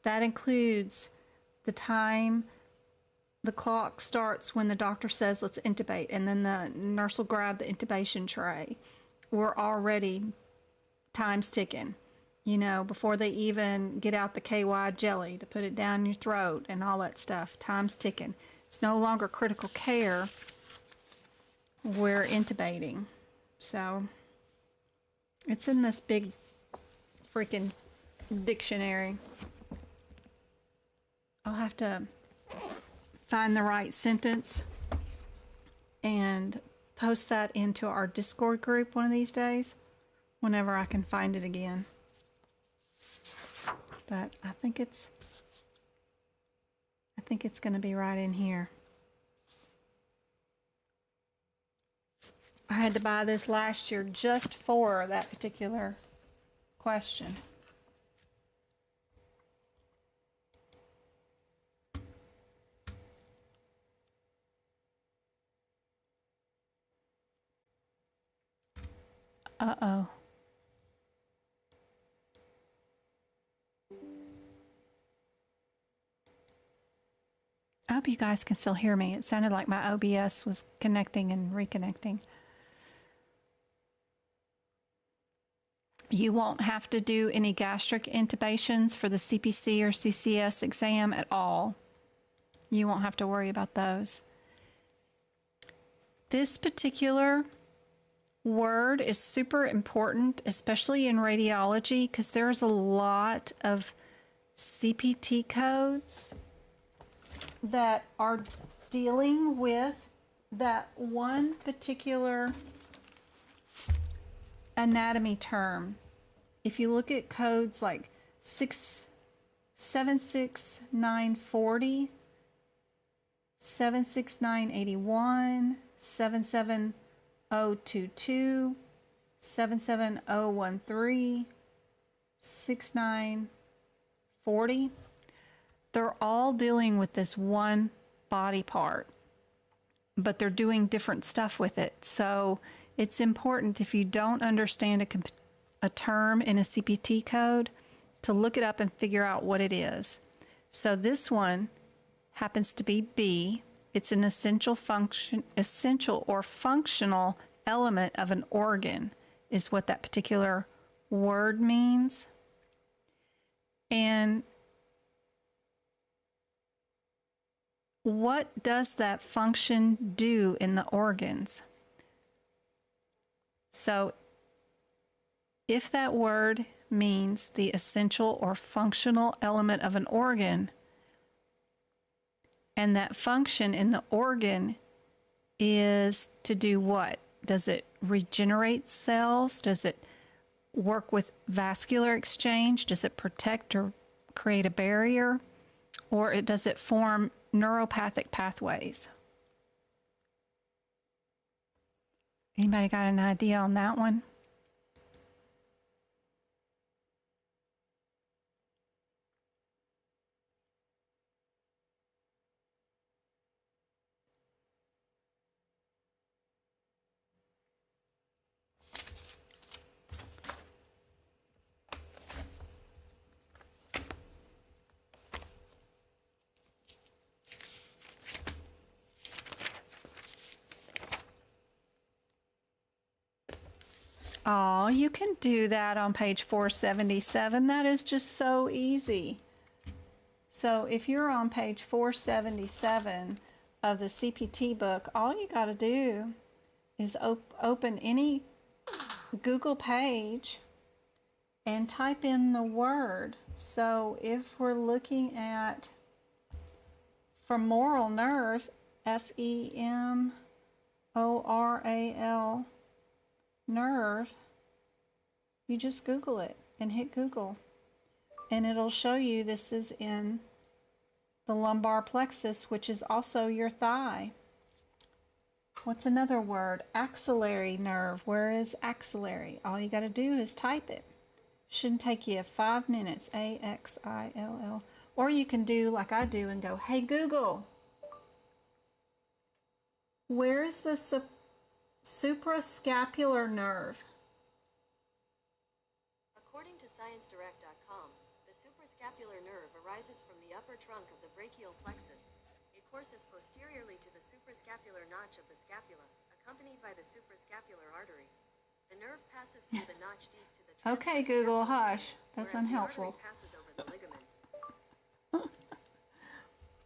That includes the time the clock starts when the doctor says let's intubate, and then the nurse will grab the intubation tray. We're already time's ticking. you know, before they even get out the KY jelly to put it down your throat and all that stuff. Time's ticking. It's no longer critical care. We're intubating. So it's in this big freaking dictionary. I'll have to find the right sentence and post that into our Discord group one of these days, whenever I can find it again. But I think it's going to be right in here. I had to buy this last year just for that particular question. Uh-oh. I hope you guys can still hear me. It sounded like my OBS was connecting and reconnecting. You won't have to do any gastric intubations for the CPC or CCS exam at all. You won't have to worry about those. This particular word is super important, especially in radiology, because there's a lot of CPT codes that are dealing with that one particular anatomy term. If you look at codes like 76940, 76981, 77022, 77013, 6940, they're all dealing with this one body part, but they're doing different stuff with it. So it's important, if you don't understand a term in a CPT code, to look it up and figure out what it is. So this one happens to be B. It's an essential or functional element of an organ, is what that particular word means. And what does that function do in the organs? So if that word means the essential or functional element of an organ, and that function in the organ is to do what? Does it regenerate cells? Does it work with vascular exchange? Does it protect or create a barrier? Or does it form neuropathic pathways? Anybody got an idea on that one? Oh, you can do that on page 477. That is just so easy. So if you're on page 477 of the CPT book, all you got to do is open any Google page and type in the word. So if we're looking at femoral nerve, F-E-M-O-R-A-L, nerve, you just Google it and hit Google, and it'll show you this is in the lumbar plexus, which is also your thigh. What's another word? Axillary nerve. Where is axillary? All you got to do is type it. Shouldn't take you 5 minutes. A-X-I-L-L. Or you can do like I do and go, hey Google, where is the suprascapular nerve? According to ScienceDirect.com, the suprascapular nerve arises from the upper trunk of the brachial plexus. It courses posteriorly to the suprascapular notch of the scapula, accompanied by the suprascapular artery. The nerve passes through the notch deep to the Okay, transverse Google, scapula, hush. That's whereas the unhelpful. artery passes over the ligament.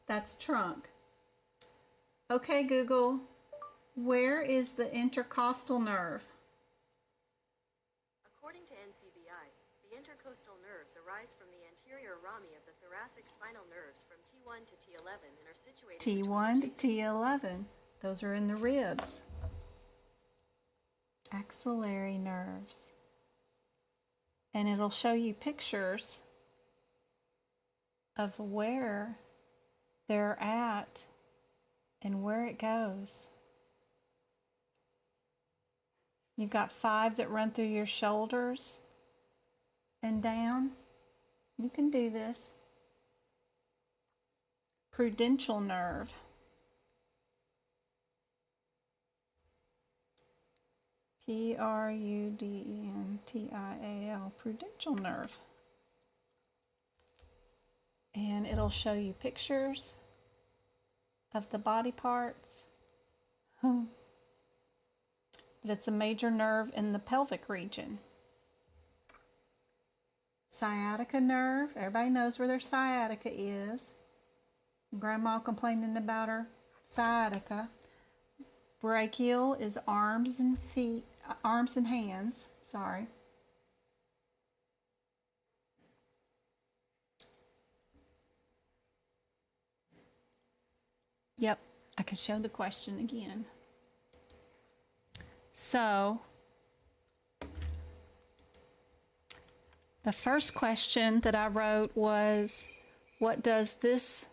That's trunk. Okay, Google, where is the intercostal nerve? According to NCBI, the intercostal nerves arise from the anterior rami of the thoracic spinal nerves from T1 to T11 and are situated T1 to between T11. Those are in the ribs. Axillary nerves. And it'll show you pictures of where they're at and where it goes. You've got 5 that run through your shoulders and down. You can do this. Prudential nerve. Prudential, prudential nerve. And it'll show you pictures of the body parts. But it's a major nerve in the pelvic region. Sciatica nerve. Everybody knows where their sciatica is. Grandma complaining about her sciatica. Brachial is arms and feet, arms and hands. Sorry. Yep, I can show the question again. So, the first question that I wrote was, what does this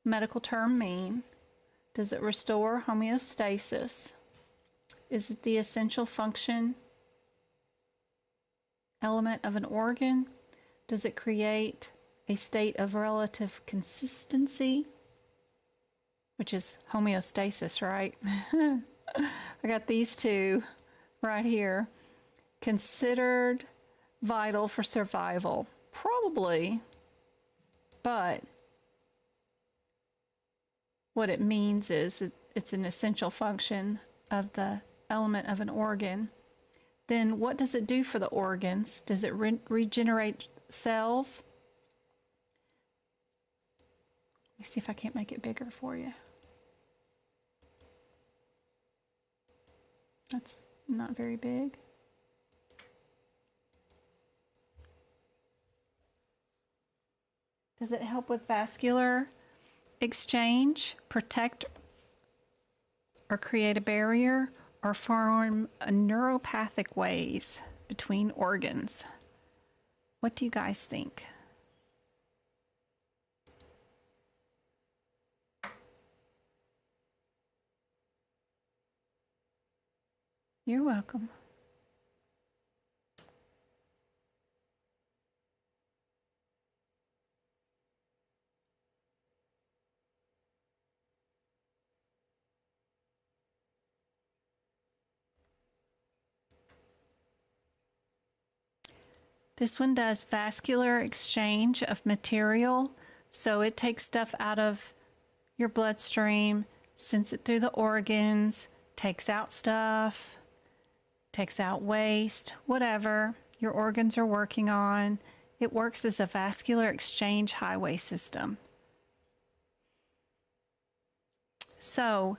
medical term mean? Does it restore homeostasis? Is it the essential function element of an organ? Does it create a state of relative consistency? Which is homeostasis, right? I got these two right here. Considered vital for survival. Probably, but what it means is it's an essential function of the element of an organ. Then what does it do for the organs? Does it regenerate cells? Let me see if I can't make it bigger for you. That's not very big. Does it help with vascular exchange, protect or create a barrier, or form a neuropathic ways between organs? What do you guys think? You're welcome. This one does vascular exchange of material. So it takes stuff out of your bloodstream, sends it through the organs, takes out stuff, takes out waste, whatever your organs are working on. It works as a vascular exchange highway system. So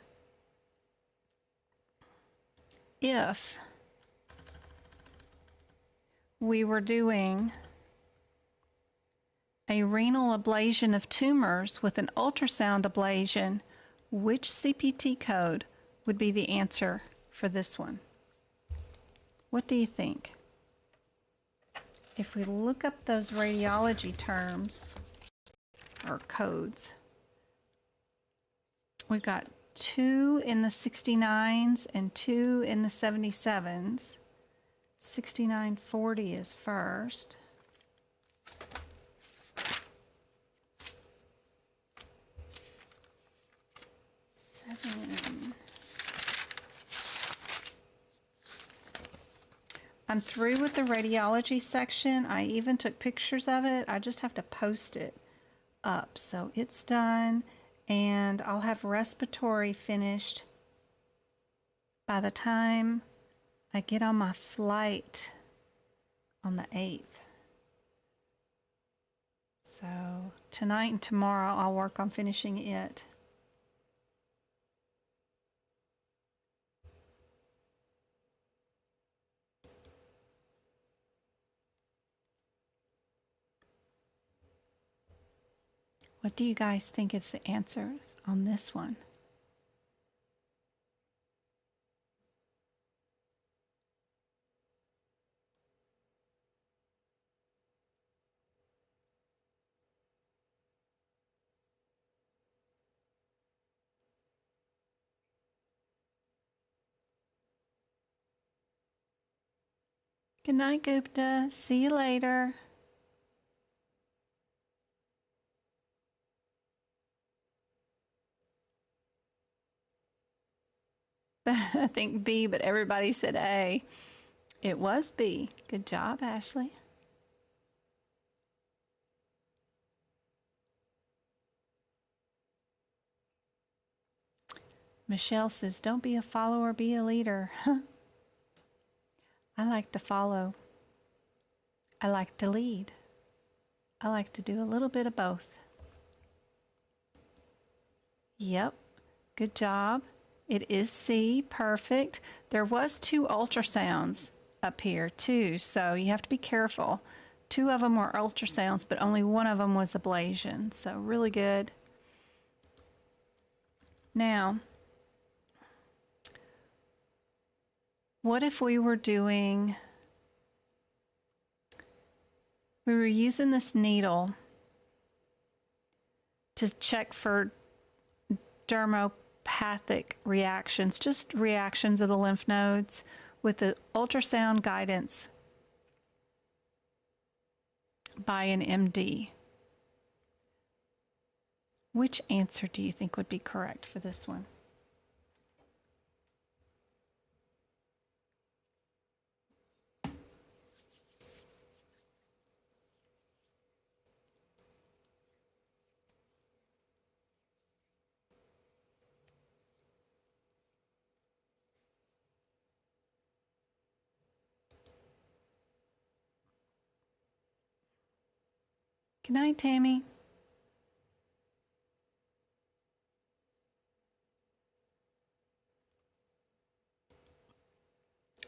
if we were doing a renal ablation of tumors with an ultrasound ablation, which CPT code would be the answer for this one? What do you think? If we look up those radiology terms or codes, we've got 2 in the 69s and 2 in the 77s. 6940 is first. I'm through with the radiology section. I even took pictures of it. I just have to post it up. So it's done, and I'll have respiratory finished by the time I get on my flight on the 8th. So tonight and tomorrow I'll work on finishing it. What do you guys think is the answers on this one? Good night, Gupta. See you later. I think B, but everybody said A. It was B. Good job, Ashley. Michelle says, don't be a follower, be a leader. I like to follow. I like to lead. I like to do a little bit of both. Yep, good job. It is C, perfect. There was 2 ultrasounds up here too, so you have to be careful. 2 of them were ultrasounds, but only 1 of them was ablation, so really good. Now, what if we were using this needle to check for dermopathic reactions, just reactions of the lymph nodes with the ultrasound guidance by an MD. Which answer do you think would be correct for this one? Good night, Tammy.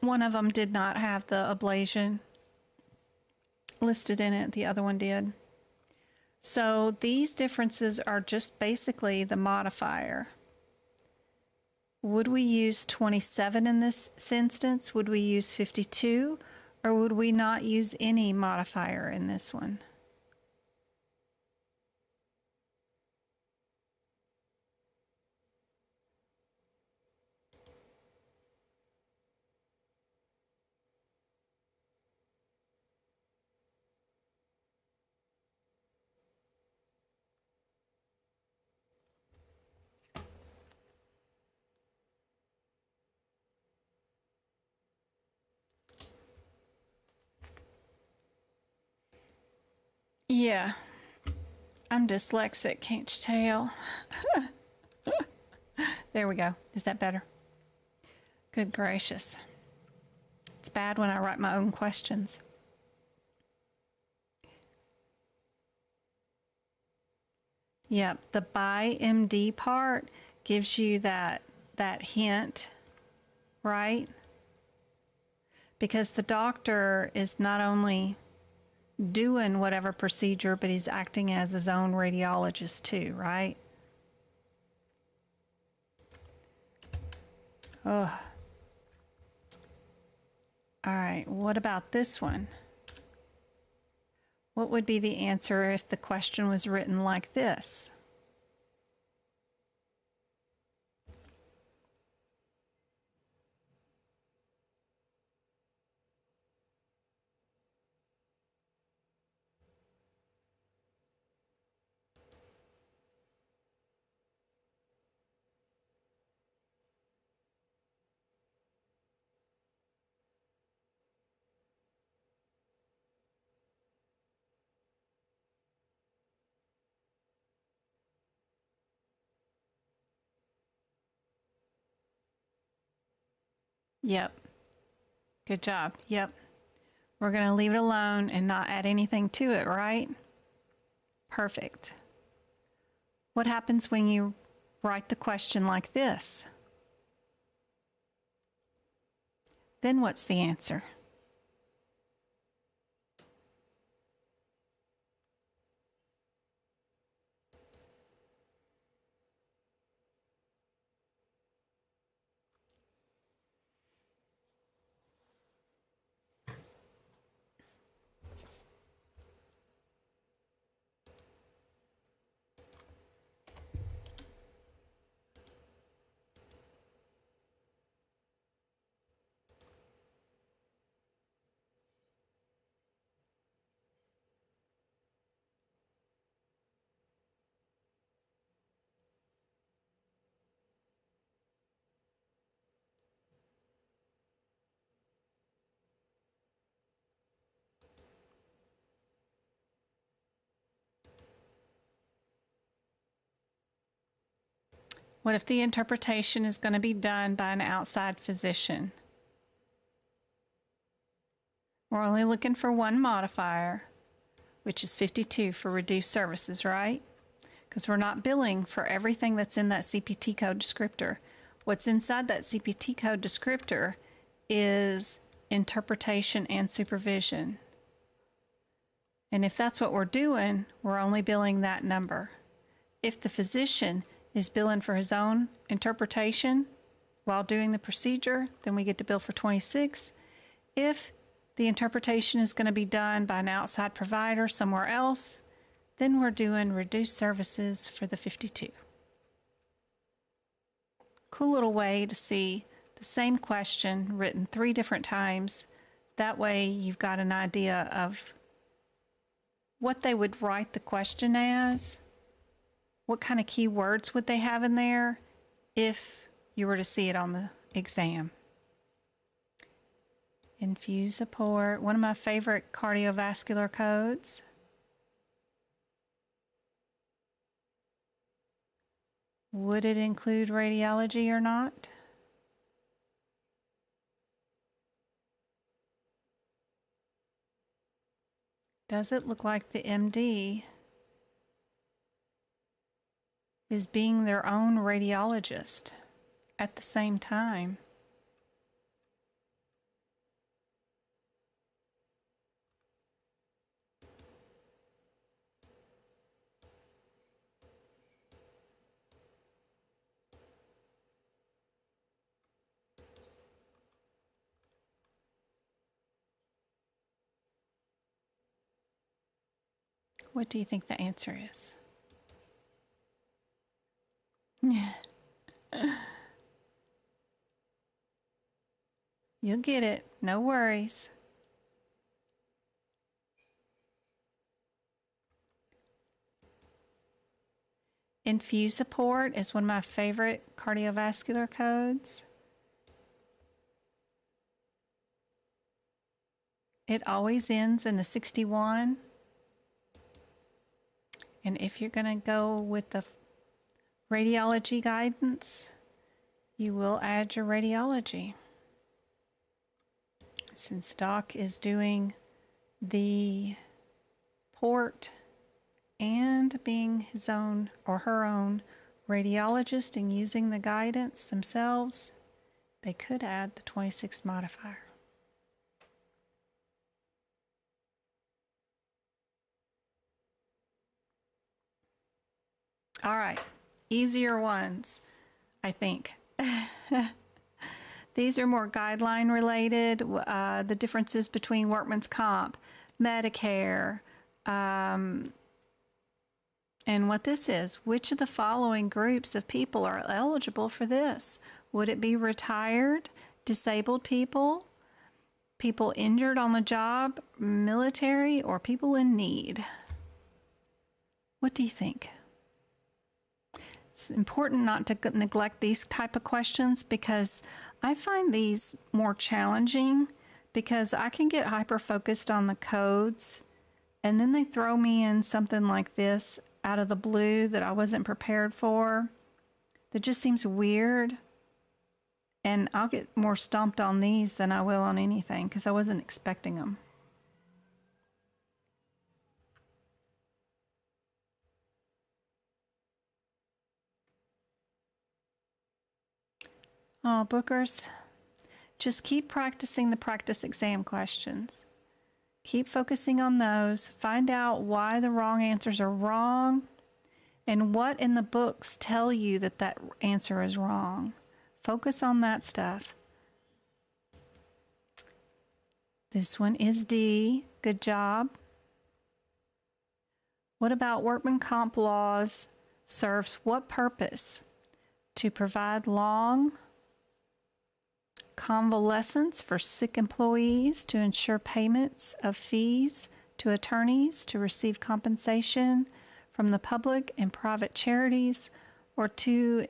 One of them did not have the ablation listed in it, the other one did. So these differences are just basically the modifier. Would we use 27 in this instance? Would we use 52? Or would we not use any modifier in this one? Yeah, I'm dyslexic, can't you tell? There we go. Is that better? Good gracious. It's bad when I write my own questions. Yep, the by MD part gives you that hint, right? Because the doctor is not only doing whatever procedure, but he's acting as his own radiologist too, right? Ugh. All right, what about this one? What would be the answer if the question was written like this? Yep. Good job. Yep. We're going to leave it alone and not add anything to it, right? Perfect. What happens when you write the question like this? Then what's the answer? What if the interpretation is going to be done by an outside physician? We're only looking for one modifier, which is 52 for reduced services, right? Because we're not billing for everything that's in that CPT code descriptor. What's inside that CPT code descriptor is interpretation and supervision. And if that's what we're doing, we're only billing that number. If the physician is billing for his own interpretation while doing the procedure, then we get to bill for 26. If the interpretation is going to be done by an outside provider somewhere else, then we're doing reduced services for the 52. Cool little way to see the same question written 3 different times. That way you've got an idea of what they would write the question as. What kind of keywords would they have in there if you were to see it on the exam? Infuse a port, one of my favorite cardiovascular codes. Would it include radiology or not? Does it look like the MD is being their own radiologist at the same time? What do you think the answer is? You'll get it, no worries. Infuse port is one of my favorite cardiovascular codes. It always ends in a 61. And if you're going to go with the radiology guidance, you will add your radiology. Since Doc is doing the port and being his own or her own radiologist and using the guidance themselves, they could add the 26 modifier. All right, easier ones, I think. These are more guideline related, the differences between workman's comp, Medicare, and what this is. Which of the following groups of people are eligible for this? Would it be retired, disabled people, people injured on the job, military, or people in need? What do you think? It's important not to neglect these type of questions because I find these more challenging because I can get hyper-focused on the codes and then they throw me in something like this out of the blue that I wasn't prepared for that just seems weird. And I'll get more stomped on these than I will on anything because I wasn't expecting them. Oh, Bookers, just keep practicing the practice exam questions. Keep focusing on those. Find out why the wrong answers are wrong and what in the books tell you that that answer is wrong. Focus on that stuff. This one is D. Good job. What about workman comp laws serves what purpose? To provide long convalescence for sick employees, to ensure payments of fees to attorneys, to receive compensation from the public and private charities, or to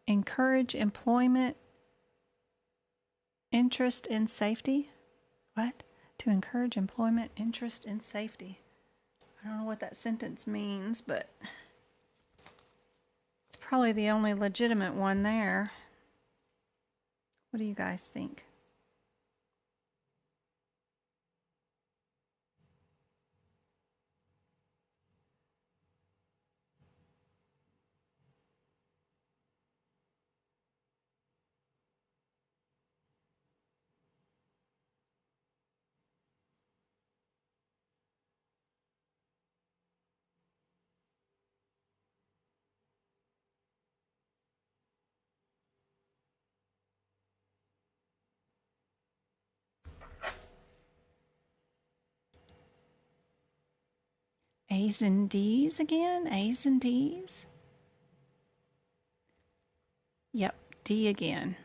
encourage employment, interest in safety? What? To encourage employment, interest in safety. I don't know what that sentence means, but it's probably the only legitimate one there. What do you guys think? A's and D's again? A's and D's? Yep, D again.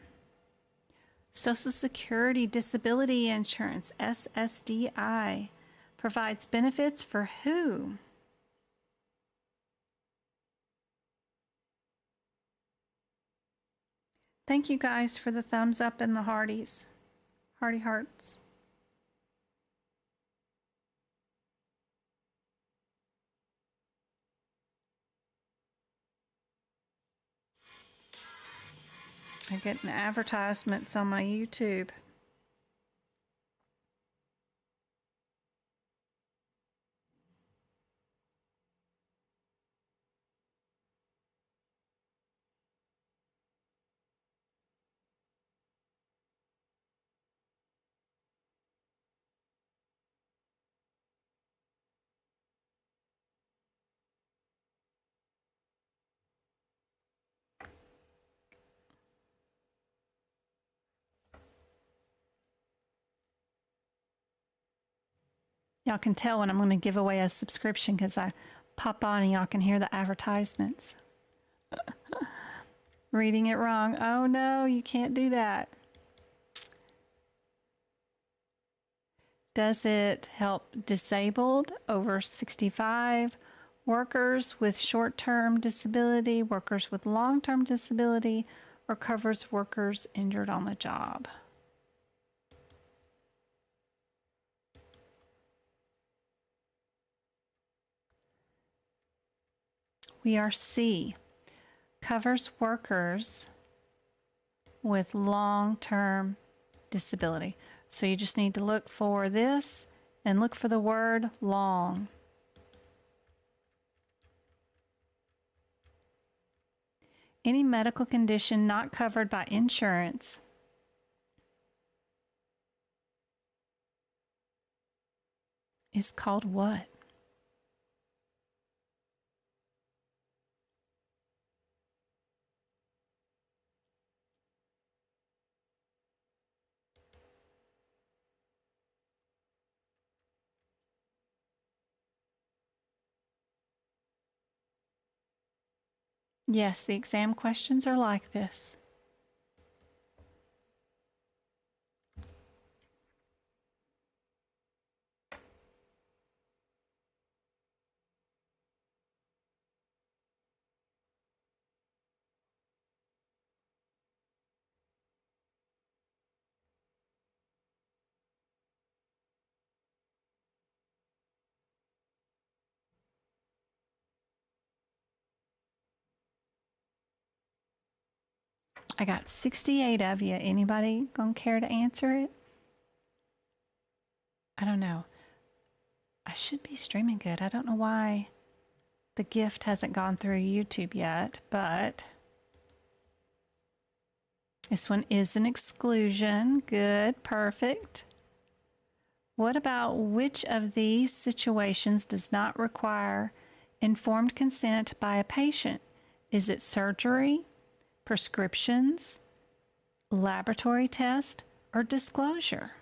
Social Security Disability Insurance, SSDI, provides benefits for who? Thank you guys for the thumbs up and the hearties. Hearty hearts. I'm getting advertisements on my YouTube. Y'all can tell when I'm going to give away a subscription because I pop on and y'all can hear the advertisements. Reading it wrong. Oh no, you can't do that. Does it help disabled, over 65, workers with short-term disability, workers with long-term disability, or covers workers injured on the job? We are C. Covers workers with long-term disability. So you just need to look for this and look for the word long. Any medical condition not covered by insurance is called what? Yes, the exam questions are like this. I got 68 of you. Anybody gonna care to answer it? I don't know. I should be streaming good. I don't know why the gift hasn't gone through YouTube yet, but this one is an exclusion. Good, perfect. What about which of these situations does not require informed consent by a patient? Is it surgery, prescriptions, laboratory test, or disclosure?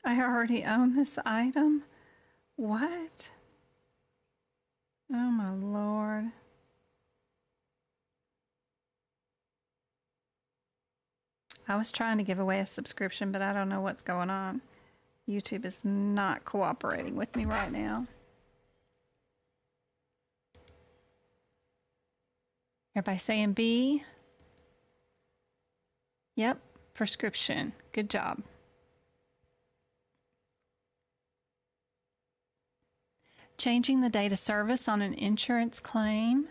I already own this item? What? Oh my Lord. I was trying to give away a subscription, but I don't know what's going on. YouTube is not cooperating with me right now. Everybody saying B? Yep, prescription. Good job. Changing the date of service on an insurance claim.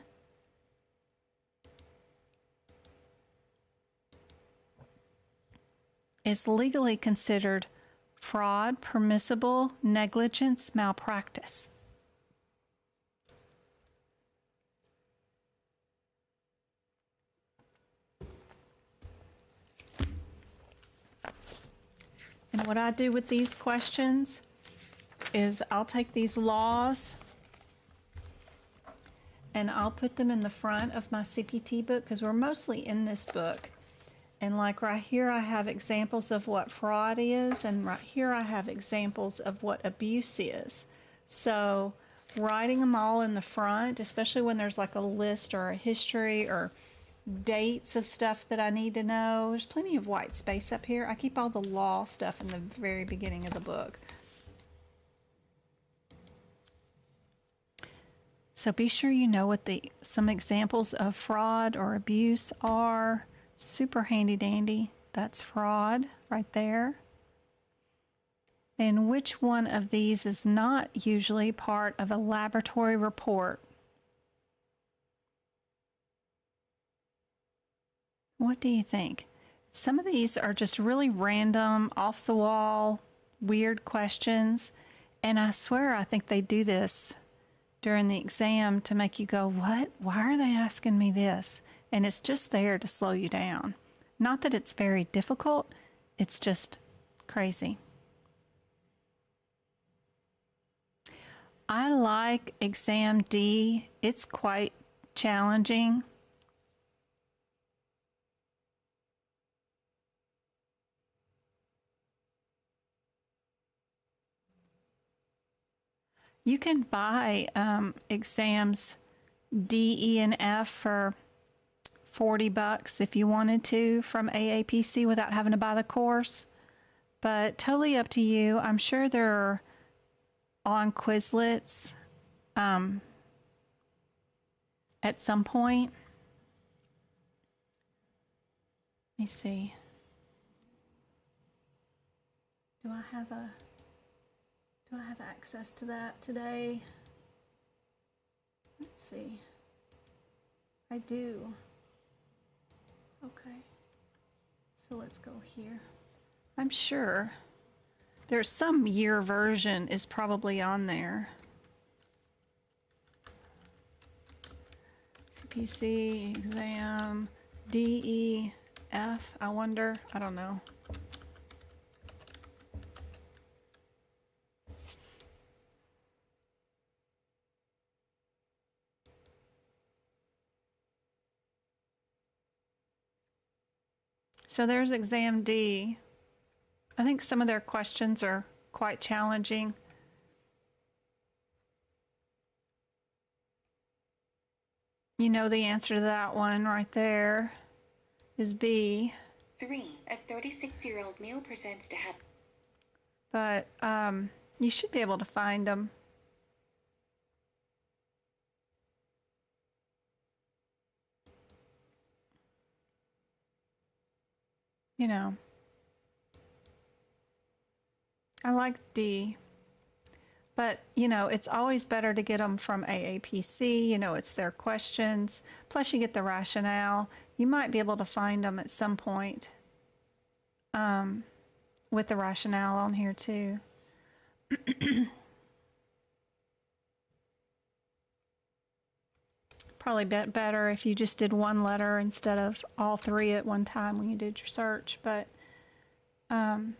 Is legally considered fraud, permissible, negligence, malpractice. And what I do with these questions is I'll take these laws and I'll put them in the front of my CPT book because we're mostly in this book. And like right here, I have examples of what fraud is, and right here I have examples of what abuse is. So writing them all in the front, especially when there's like a list or a history or dates of stuff that I need to know. There's plenty of white space up here. I keep all the law stuff in the very beginning of the book. So be sure you know what some examples of fraud or abuse are. Super handy dandy. That's fraud right there. And which one of these is not usually part of a laboratory report? What do you think? Some of these are just really random, off the wall, weird questions. And I swear I think they do this during the exam to make you go, what? Why are they asking me this? And it's just there to slow you down. Not that it's very difficult, it's just crazy. I like exam D. It's quite challenging. You can buy exams D, E, and F for $40 if you wanted to from AAPC without having to buy the course, but totally up to you. I'm sure they're on Quizlets at some point. Let me see. Do I have access to that today? Let's see. I do. Okay, so let's go here. I'm sure there's some year version is probably on there. CPC exam DEF, I wonder. I don't know. So there's exam D. I think some of their questions are quite challenging. You know the answer to that one right there is B. 3. A 36-year-old male presents to have. But you should be able to find them. You know, I like D, but you know, it's always better to get them from AAPC. You know, it's their questions. Plus, you get the rationale. You might be able to find them at some point with the rationale on here too. Probably better if you just did one letter instead of all three at one time when you did your search, but I'm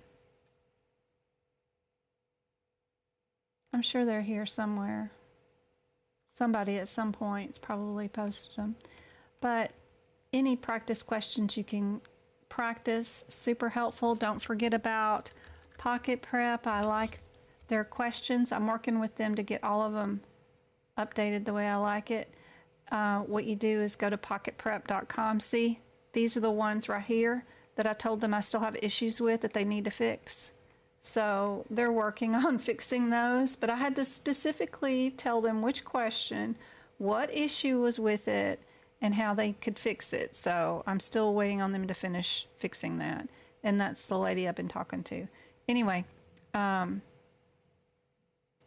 sure they're here somewhere. Somebody at some point's probably posted them. But any practice questions you can practice, super helpful. Don't forget about Pocket Prep. I like their questions. I'm working with them to get all of them updated the way I like it. What you do is go to pocketprep.com. See, these are the ones right here that I told them I still have issues with that they need to fix. So they're working on fixing those, but I had to specifically tell them which question, what issue was with it, and how they could fix it. So I'm still waiting on them to finish fixing that. And that's the lady I've been talking to. Anyway,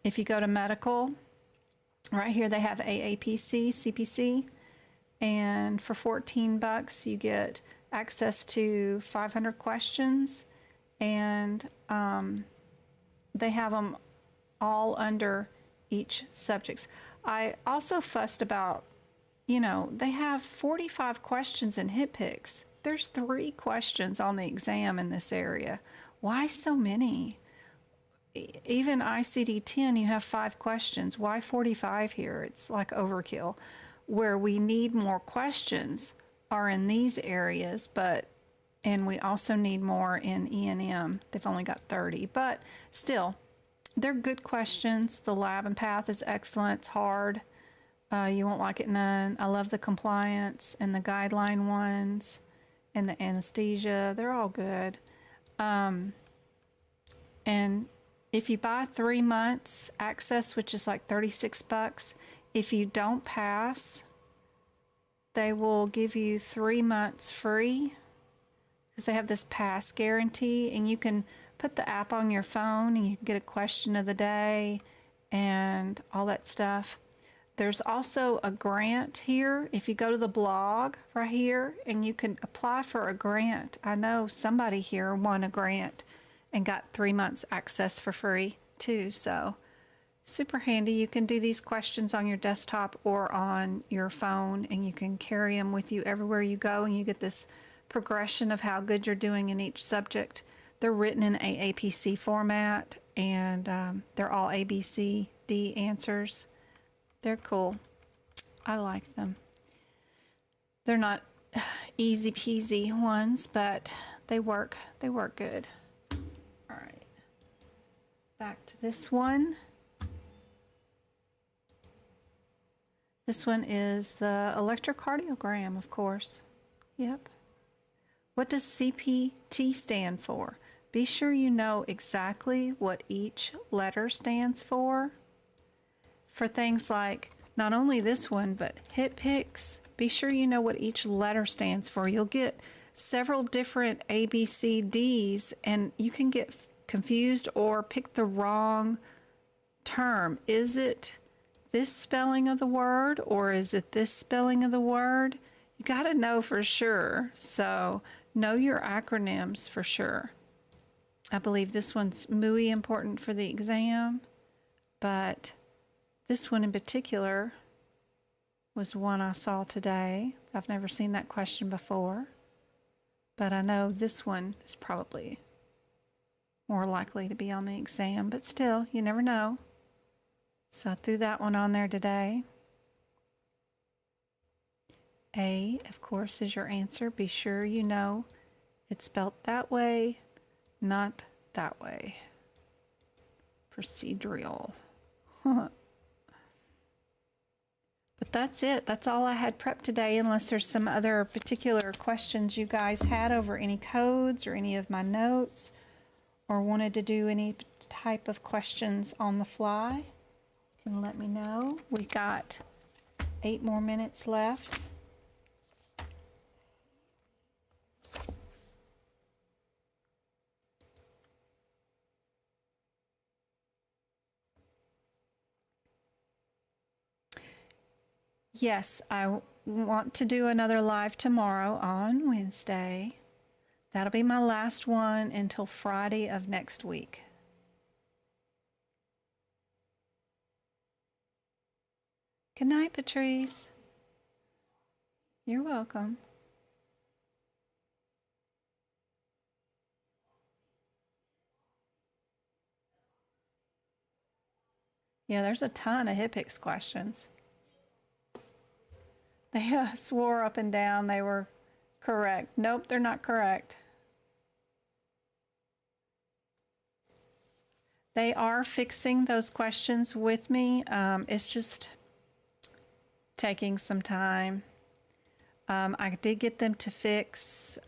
if you go to medical, right here they have AAPC, CPC, and for $14 you get access to 500 questions, and they have them all under each subjects. I also fussed about, you know, they have 45 questions in HitPix. There's 3 questions on the exam in this area. Why so many? Even ICD-10, you have 5 questions. Why 45 here? It's like overkill. Where we need more questions are in these areas, and we also need more in E&M. They've only got 30, but still, they're good questions. The lab and path is excellent. It's hard. You won't like it none. I love the compliance and the guideline ones and the anesthesia. They're all good. And if you buy 3 months access, which is like $36, if you don't pass, they will give you 3 months free because they have this pass guarantee, and you can put the app on your phone and you can get a question of the day and all that stuff. There's also a grant here. If you go to the blog right here, and you can apply for a grant. I know somebody here won a grant and got 3 months access for free too. So super handy. You can do these questions on your desktop or on your phone, and you can carry them with you everywhere you go, and you get this progression of how good you're doing in each subject. They're written in AAPC format, and they're all A, B, C, D answers. They're cool. I like them. They're not easy peasy ones, but they work. They work good. All right. Back to this one. This one is the electrocardiogram, of course. Yep. What does CPT stand for? Be sure you know exactly what each letter stands for. For things like not only this one, but HitPix, be sure you know what each letter stands for. You'll get several different A, B, C, Ds, and you can get confused or pick the wrong term. Is it this spelling of the word, or is it this spelling of the word? You got to know for sure. So know your acronyms for sure. I believe this one's muy important for the exam, but this one in particular was one I saw today. I've never seen that question before, but I know this one is probably more likely to be on the exam, but still, you never know. So I threw that one on there today. A, of course, is your answer. Be sure you know It's spelled that way, not that way. Procedural. But that's it. That's all I had prepped today, unless there's some other particular questions you guys had over any codes or any of my notes, or wanted to do any type of questions on the fly. You can let me know. We got 8 more minutes left. Yes, I want to do another live tomorrow on Wednesday. That'll be my last one until Friday of next week. Good night, Patrice. You're welcome. Yeah, there's a ton of HIPICS questions. They swore up and down they were correct. Nope, they're not correct. They are fixing those questions with me. It's just taking some time. I did get them to fix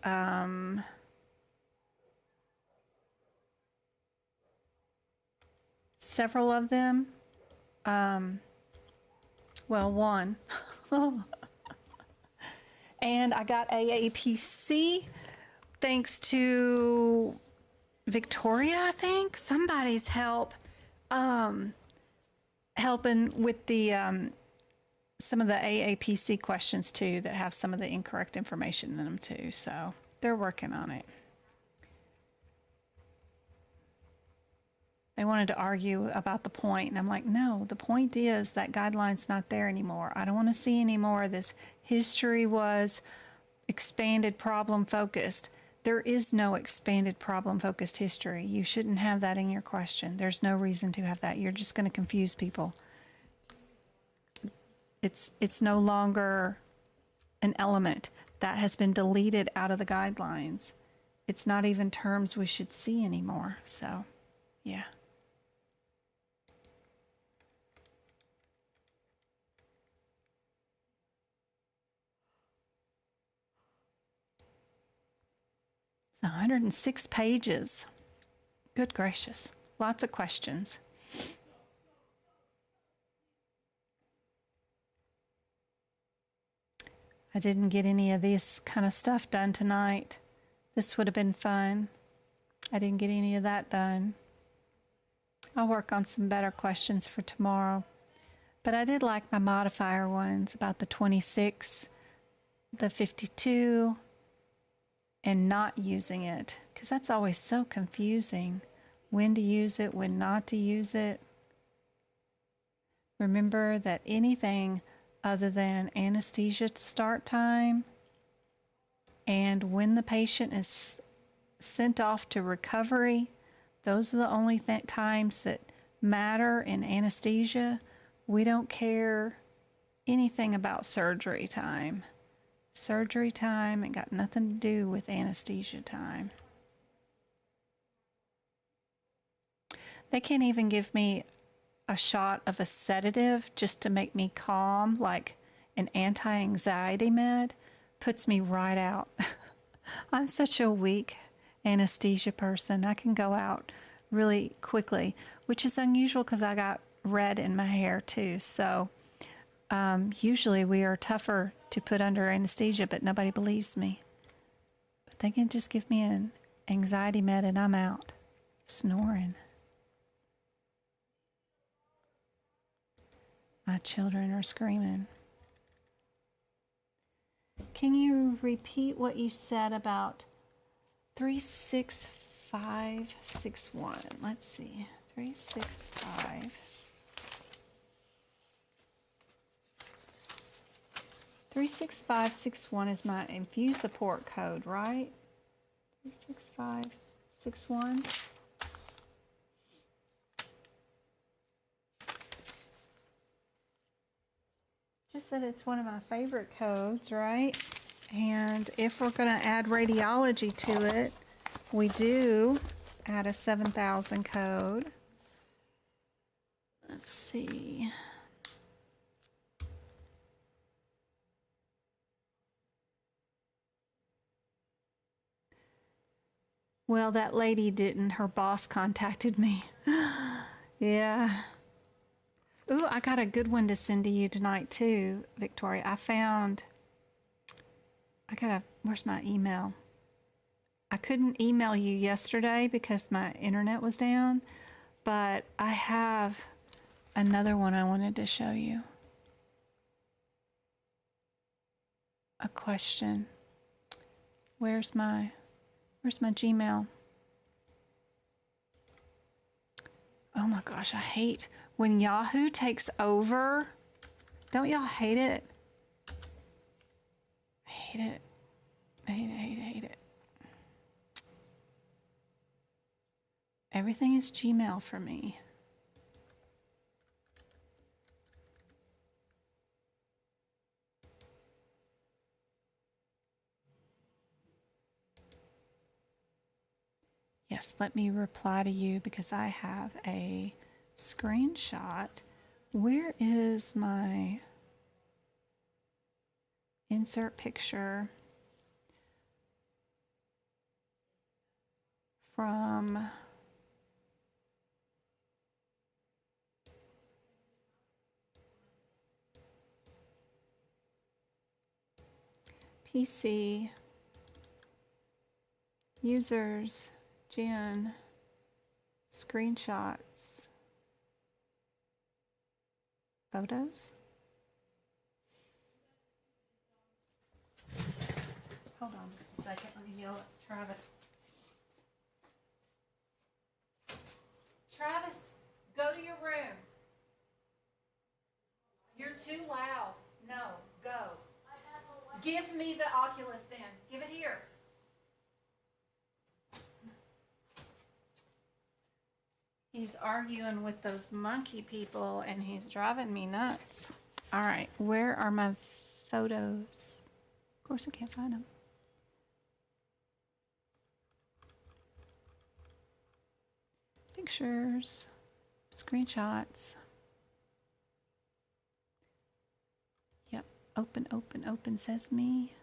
several of them. Well, one. And I got AAPC thanks to Victoria, I think. Somebody's help helping with the some of the AAPC questions too that have some of the incorrect information in them too. So they're working on it. They wanted to argue about the point, and I'm like, no, the point is that guideline's not there anymore. I don't want to see any more of this. History was expanded problem focused. There is no expanded problem focused history. You shouldn't have that in your question. There's no reason to have that. You're just going to confuse people. It's no longer an element. That has been deleted out of the guidelines. It's not even terms we should see anymore. So, yeah. It's 106 pages. Good gracious. Lots of questions. I didn't get any of this kind of stuff done tonight. This would have been fun. I didn't get any of that done. I'll work on some better questions for tomorrow. But I did like my modifier ones about the 26, the 52, and not using it, because that's always so confusing. When to use it, when not to use it. Remember that anything other than anesthesia start time and when the patient is sent off to recovery, those are the only times that matter in anesthesia. We don't care anything about surgery time. Surgery time ain't got nothing to do with anesthesia time. They can't even give me a shot of a sedative just to make me calm, like an anti-anxiety med. Puts me right out. I'm such a weak anesthesia person. I can go out really quickly, which is unusual because I got red in my hair too. So usually we are tougher to put under anesthesia, but nobody believes me. But they can just give me an anxiety med and I'm out, snoring. My children are screaming. Can you repeat what you said about 36561? Let's see. 365. 36561 is my InfuSupport code, right? 36561. Just that it's one of my favorite codes, right? And if we're going to add radiology to it, we do add a 7000 code. Let's see. Well, that lady didn't. Her boss contacted me. Yeah. Ooh, I got a good one to send to you tonight too, Victoria. Where's my email? I couldn't email you yesterday because my internet was down, but I have another one I wanted to show you. A question. Where's my Gmail? Oh my gosh, I hate when Yahoo takes over. Don't y'all hate it? I hate it. I hate it. Everything is Gmail for me. Yes, let me reply to you because I have a screenshot. Where is my insert picture from PC users Jan screenshots photos? Hold on just a second. Let me yell at Travis. Travis, go to your room. You're too loud. No, go. Give me the Oculus then. Give it here. He's arguing with those monkey people and he's driving me nuts. All right, where are my photos? Of course I can't find them. Pictures, screenshots. Yep, open sesame.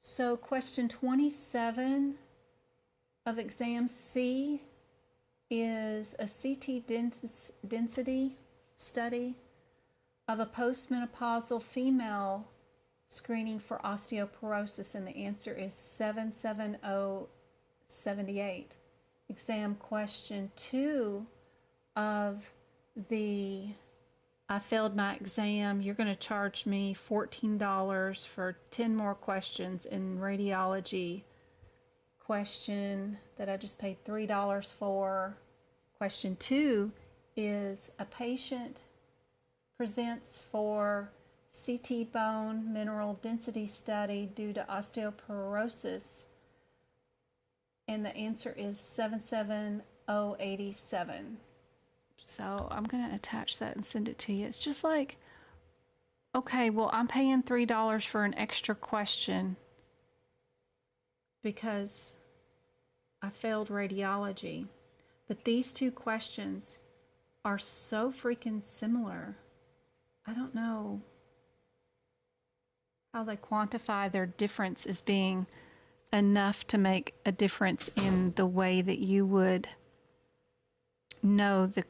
So question 27 of exam C is a CT density study of a postmenopausal female screening for osteoporosis, and the answer is 77078. Exam question 2 of the I failed my exam, you're going to charge me $14 for 10 more questions in radiology. Question that I just paid $3 for. Question 2 is a patient presents for CT bone mineral density study due to osteoporosis, and the answer is 77087. So I'm going to attach that and send it to you. It's just like, okay, well, I'm paying $3 for an extra question because I failed radiology. But these two questions are so freaking similar. I don't know how they quantify their difference as being enough to make a difference in the way that you would know the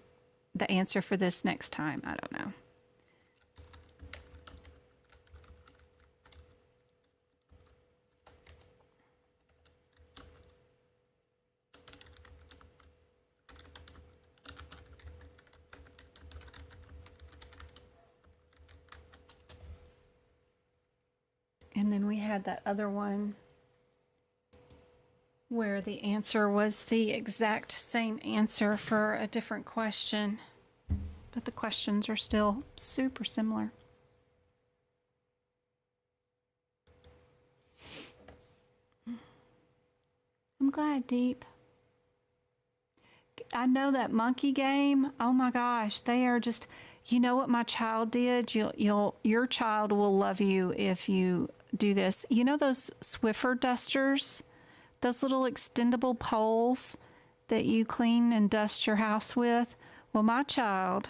answer for this next time. I don't know. And then we had that other one where the answer was the exact same answer for a different question, but the questions are still super similar. I'm glad, Deep. I know that monkey game. Oh my gosh, they are just, You know what my child did? Your child will love you if you do this. You know those Swiffer dusters? Those little extendable poles that you clean and dust your house with? Well, my child,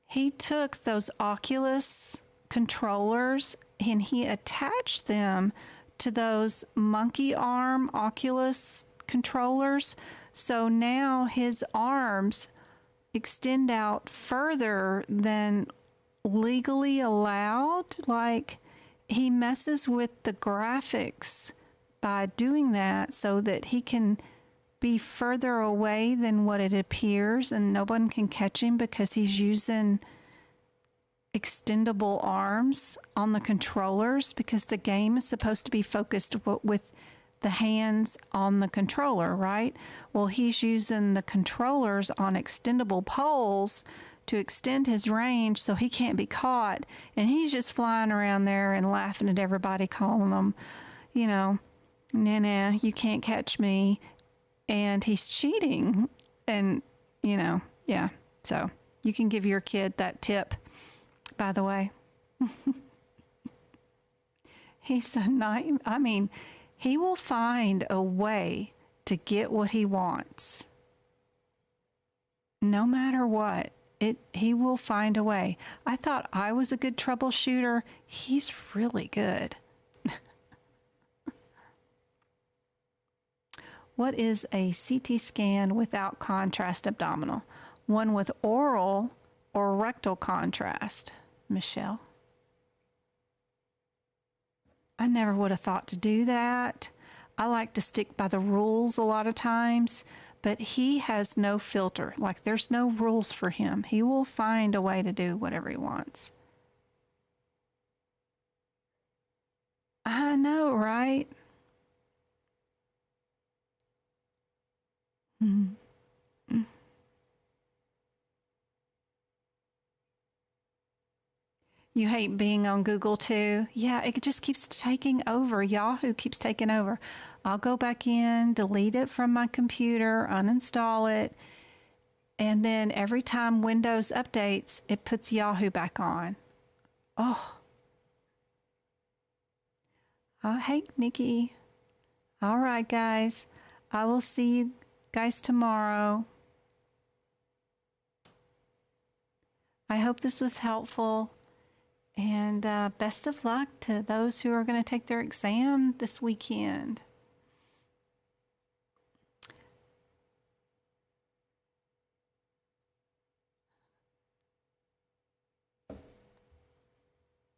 he took those Oculus controllers and he attached them to those monkey arm Oculus controllers. So now his arms extend out further than legally allowed. Like, he messes with the graphics by doing that so that he can be further away than what it appears, and no one can catch him because he's using extendable arms on the controllers, because the game is supposed to be focused with the hands on the controller, right? Well, he's using the controllers on extendable poles to extend his range so he can't be caught. And he's just flying around there and laughing at everybody, calling them, you know, nah, you can't catch me. And he's cheating. And, you know, yeah. So you can give your kid that tip, by the way. He's a night. I mean, he will find a way to get what he wants. No matter what, he will find a way. I thought I was a good troubleshooter. He's really good. What is a CT scan without contrast abdominal? One with oral or rectal contrast? Michelle? I never would have thought to do that. I like to stick by the rules a lot of times, but he has no filter. Like, there's no rules for him. He will find a way to do whatever he wants. I know, right? Mm-hmm. You hate being on Google too? Yeah, it just keeps taking over. Yahoo keeps taking over. I'll go back in, delete it from my computer, uninstall it, and then every time Windows updates, it puts Yahoo back on. Oh. Hey, Nikki. All right, guys. I will see you guys tomorrow. I hope this was helpful. And best of luck to those who are going to take their exam this weekend.